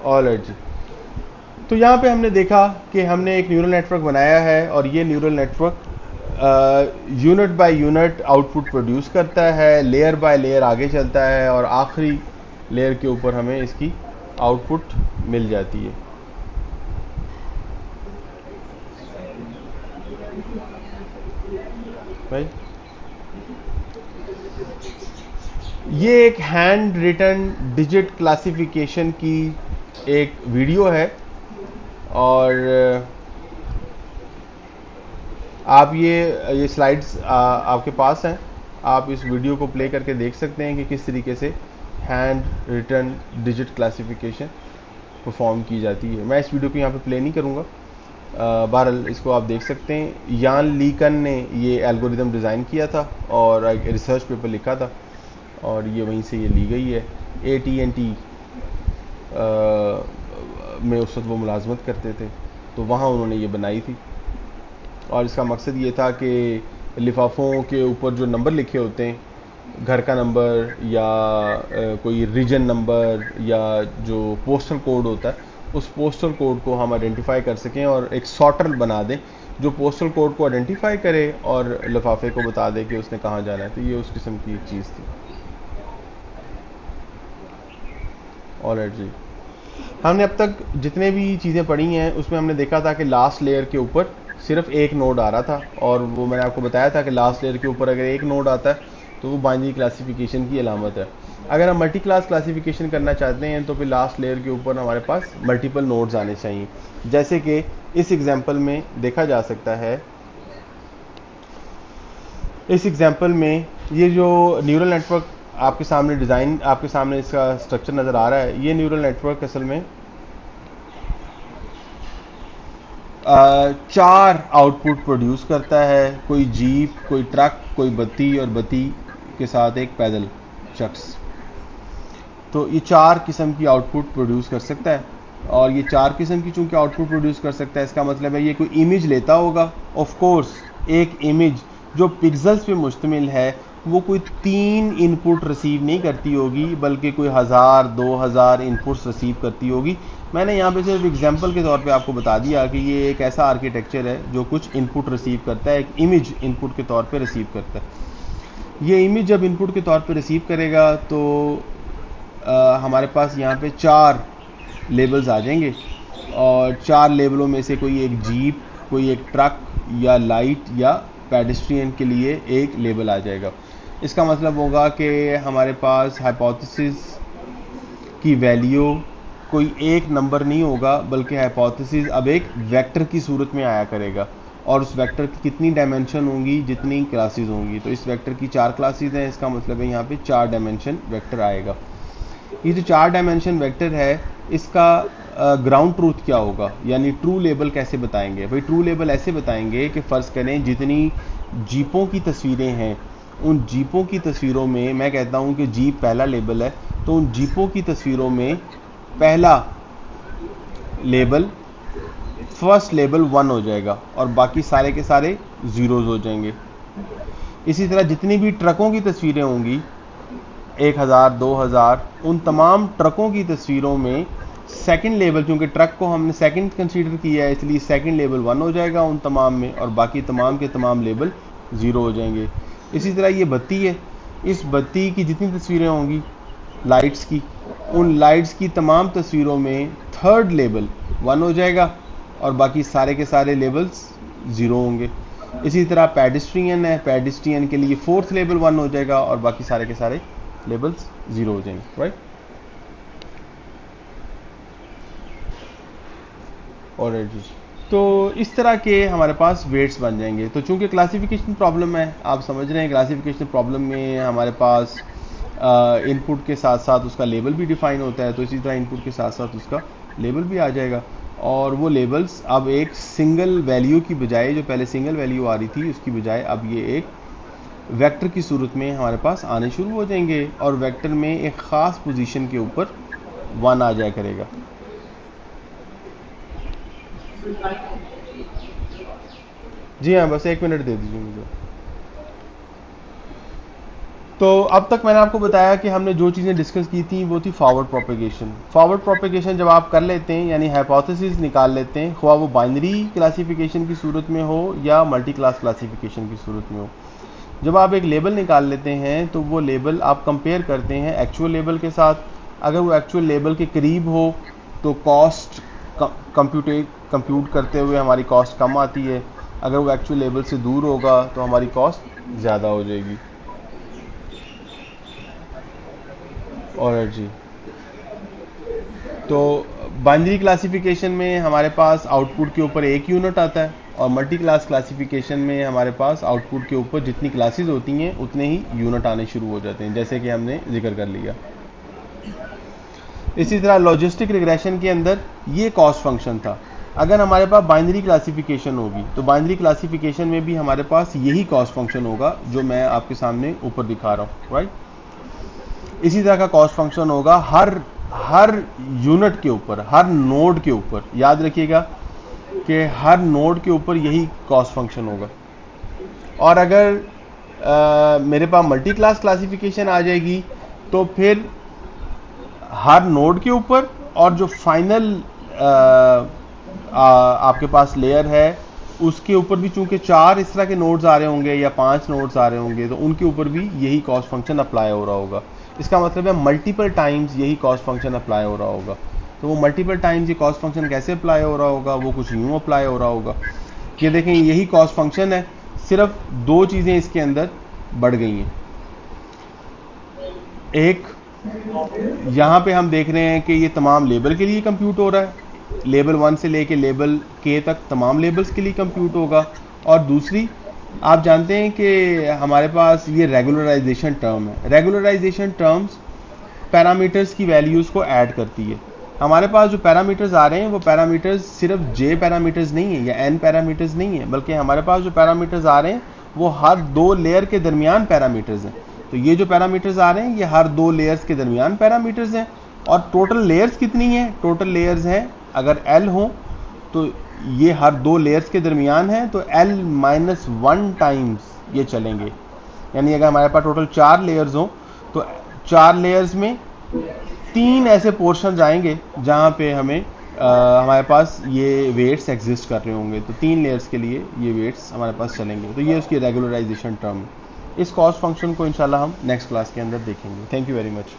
ऑलराइट जी, तो यहाँ पे हमने देखा कि हमने एक न्यूरल नेटवर्क बनाया है, और ये neural network unit by unit output produce करता है, लेयर बाय लेयर आगे चलता है और आखिरी लेयर के ऊपर हमें इसकी आउटपुट मिल जाती है। भाई ये एक हैंड रिटन डिजिट क्लासिफिकेशन की एक वीडियो है और आप ये स्लाइड्स आपके पास हैं, आप इस वीडियो को प्ले करके देख सकते हैं कि किस तरीके से hand written digit classification perform की जाती है। मैं इस वीडियो को यहाँ पे प्ले नहीं करूँगा, बहरहाल इसको आप देख सकते हैं। यान लीकन ने ये एल्गोरिदम डिज़ाइन किया था और एक रिसर्च पेपर लिखा था और ये वहीं से ये ली गई है। AT&T में उस वक्त वो मुलाजमत करते थे, तो वहाँ उन्होंने ये बनाई थी और इसका मकसद ये था कि लिफाफों के ऊपर जो नंबर लिखे होते हैं, घर का नंबर या कोई रीजन नंबर या जो पोस्टल कोड होता है, उस पोस्टल कोड को हम आइडेंटिफाई कर सकें और एक सॉर्टर बना दें जो पोस्टल कोड को आइडेंटिफाई करे और लिफाफे को बता दे कि उसने कहाँ जाना है। तो ये उस किस्म की एक चीज़ थी। ऑलराइट जी, हमने अब तक जितने भी चीज़ें पढ़ी हैं उसमें हमने देखा था कि लास्ट लेयर के ऊपर सिर्फ एक नोड आ रहा था और वो मैंने आपको बताया था कि लास्ट लेयर के ऊपर अगर एक नोड आता है तो वो बाइनरी क्लासिफिकेशन की अलामत है। अगर हम मल्टी क्लास क्लासिफिकेशन करना चाहते हैं तो फिर लास्ट लेयर के ऊपर हमारे पास मल्टीपल नोड्स आने चाहिए, जैसे कि इस एग्जांपल में देखा जा सकता है। इस एग्जांपल में ये जो न्यूरल नेटवर्क आपके सामने डिज़ाइन, आपके सामने इसका स्ट्रक्चर नज़र आ रहा है, ये न्यूरल नेटवर्क असल में 4 आउटपुट प्रोड्यूस करता है। कोई जीप, कोई ट्रक, कोई बत्ती और बत्ती के साथ एक पैदल शख्स। तो ये 4 किस्म की आउटपुट प्रोड्यूस कर सकता है और ये 4 किस्म की चूंकि आउटपुट प्रोड्यूस कर सकता है, इसका मतलब है ये कोई इमेज लेता होगा। ऑफ कोर्स एक इमेज जो पिक्सल्स पे मुश्तमिल है वो कोई 3 इनपुट रिसीव नहीं करती होगी, बल्कि कोई 1000 2000 इनपुट्स रिसीव करती होगी। मैंने यहाँ पे सिर्फ एग्जांपल के तौर पे आपको बता दिया कि ये एक ऐसा आर्किटेक्चर है जो कुछ इनपुट रिसीव करता है, एक इमेज इनपुट के तौर पे रिसीव करता है। ये इमेज जब इनपुट के तौर पे रिसीव करेगा तो हमारे पास यहाँ पे 4 लेबल्स आ जाएंगे और 4 लेबलों में से कोई एक जीप, कोई एक ट्रक या लाइट या पेडेस्ट्रियन के लिए एक लेबल आ जाएगा। इसका मतलब होगा कि हमारे पास हाइपोथेसिस की वैल्यू कोई एक नंबर नहीं होगा, बल्कि हाइपोथेसिस अब एक वेक्टर की सूरत में आया करेगा और उस वेक्टर की कितनी डायमेंशन होंगी, जितनी क्लासेस होंगी। तो इस वेक्टर की 4 क्लासेस हैं, इसका मतलब है यहाँ पे 4 डायमेंशन वेक्टर आएगा। ये जो 4 डायमेंशन वेक्टर है इसका ग्राउंड ट्रूथ क्या होगा, यानी ट्रू लेबल कैसे बताएंगे? भाई ट्रू लेबल ऐसे बताएंगे कि फ़र्ज़ करें जितनी जीपों की तस्वीरें हैं, उन जीपों की तस्वीरों में मैं कहता हूँ कि जीप पहला लेबल है, तो उन जीपों की तस्वीरों में पहला लेबल फर्स्ट लेबल 1 हो जाएगा और बाकी सारे के सारे ज़ीरोज़ हो जाएंगे। इसी तरह जितनी भी ट्रकों की तस्वीरें होंगी 1000 2000, उन तमाम ट्रकों की तस्वीरों में सेकंड लेबल, क्योंकि ट्रक को हमने सेकंड कंसीडर किया है इसलिए सेकंड लेबल 1 हो जाएगा उन तमाम में और बाकी तमाम के तमाम लेबल 0 हो जाएंगे। इसी तरह ये बत्ती है, इस बत्ती की जितनी तस्वीरें होंगी लाइट्स की, उन लाइट्स की तमाम तस्वीरों में थर्ड लेबल 1 हो जाएगा और बाकी सारे के सारे लेबल्स 0 होंगे। इसी तरह पेडेस्ट्रियन है, पेडेस्ट्रियन के लिए फोर्थ लेबल 1 हो जाएगा और बाकी सारे के सारे लेबल्स 0 हो जाएंगे, राइट। ऑलराइट जी, तो इस तरह के हमारे पास वेट्स बन जाएंगे। तो चूंकि क्लासिफिकेशन प्रॉब्लम है, आप समझ रहे हैं, क्लासिफिकेशन प्रॉब्लम में हमारे पास इनपुट के साथ साथ उसका लेबल भी डिफाइन होता है, तो इसी तरह इनपुट के साथ साथ उसका लेबल भी आ जाएगा और वो लेबल्स अब एक सिंगल वैल्यू की बजाय, जो पहले सिंगल वैल्यू आ रही थी उसकी बजाय अब ये एक वेक्टर की सूरत में हमारे पास आने शुरू हो जाएंगे और वेक्टर में एक ख़ास पोजीशन के ऊपर 1 आ जाया करेगा। जी हाँ, बस 1 मिनट दे दीजिए मुझे। तो अब तक मैंने आपको बताया कि हमने जो चीज़ें डिस्कस की थी वो थी फॉरवर्ड प्रोपेगेशन। फॉरवर्ड प्रोपेगेशन जब आप कर लेते हैं यानी हाइपोथेसिस निकाल लेते हैं, ख्वाह वो बाइनरी क्लासिफिकेशन की सूरत में हो या मल्टी क्लास क्लासिफिकेशन की सूरत में हो, जब आप एक लेबल निकाल लेते हैं तो वो लेबल आप कंपेयर करते हैं एक्चुअल लेबल के साथ। अगर वो एक्चुअल लेबल के करीब हो तो कॉस्ट कंप्यूट करते हुए हमारी कॉस्ट कम आती है, अगर वो एक्चुअल लेबल से दूर होगा तो हमारी कॉस्ट ज़्यादा हो जाएगी। और जी, तो बाइनरी क्लासिफिकेशन में हमारे पास आउटपुट के ऊपर एक यूनिट आता है और मल्टी क्लास क्लासिफिकेशन में हमारे पास आउटपुट के ऊपर जितनी क्लासेस होती हैं उतने ही यूनिट आने शुरू हो जाते हैं, जैसे कि हमने जिक्र कर लिया। इसी तरह लॉजिस्टिक रिग्रेशन के अंदर ये कॉस्ट फंक्शन था। अगर हमारे पास बाइनरी क्लासिफिकेशन होगी तो बाइनरी क्लासिफिकेशन में भी हमारे पास यही कॉस्ट फंक्शन होगा जो मैं आपके सामने ऊपर दिखा रहा हूँ, राइट। इसी तरह का कॉस्ट फंक्शन होगा हर यूनिट के ऊपर, हर नोड के ऊपर। याद रखिएगा कि हर नोड के ऊपर यही कॉस्ट फंक्शन होगा। और अगर मेरे पास मल्टी क्लास क्लासिफिकेशन आ जाएगी तो फिर हर नोड के ऊपर और जो फाइनल आपके पास लेयर है उसके ऊपर भी, चूंकि 4 इस तरह के नोड्स आ रहे होंगे या 5 नोड्स आ रहे होंगे, तो उनके ऊपर भी यही कॉस्ट फंक्शन अप्लाई हो रहा होगा। इसका मतलब है मल्टीपल टाइम्स यही कॉस्ट फंक्शन अप्लाई हो रहा होगा। तो वो मल्टीपल टाइम्स ये कॉस्ट फंक्शन कैसे अप्लाई हो रहा होगा, वो कुछ यूं अप्लाई हो रहा होगा कि देखें यही कॉस्ट फंक्शन है, सिर्फ 2 चीज़ें इसके अंदर बढ़ गई हैं। एक, यहाँ पे हम देख रहे हैं कि ये तमाम लेबल के लिए कंप्यूट हो रहा है, लेबल 1 से लेके लेबल के तक तमाम लेबल्स के लिए कंप्यूट होगा। और दूसरी, आप जानते हैं कि हमारे पास ये रेगुलराइजेशन टर्म है। रेगुलराइजेशन टर्म्स पैरामीटर्स की वैल्यूज़ को ऐड करती है। हमारे पास जो पैरामीटर्स आ रहे हैं वो पैरामीटर्स सिर्फ जे पैरामीटर्स नहीं है या एन पैरामीटर्स नहीं है, बल्कि हमारे पास जो पैरामीटर्स आ रहे हैं वो हर 2 लेयर के दरमियान पैरामीटर्स हैं। तो ये जो पैरामीटर्स आ रहे हैं ये हर 2 लेयर्स के दरमियान पैरामीटर्स हैं। और टोटल लेयर्स कितनी हैं? टोटल लेयर्स हैं अगर एल हो तो ये हर 2 लेयर्स के दरमियान है, तो L-1 टाइम्स ये चलेंगे। यानी अगर हमारे पास टोटल 4 लेयर्स हो तो 4 लेयर्स में 3 ऐसे पोर्शन आएंगे जहाँ पे हमें हमारे पास ये वेट्स एग्जिस्ट कर रहे होंगे। तो 3 लेयर्स के लिए ये वेट्स हमारे पास चलेंगे। तो ये उसकी रेगुलराइजेशन टर्म। इस कॉस्ट फंक्शन को इंशाल्लाह हम नेक्स्ट क्लास के अंदर देखेंगे। Thank you very much.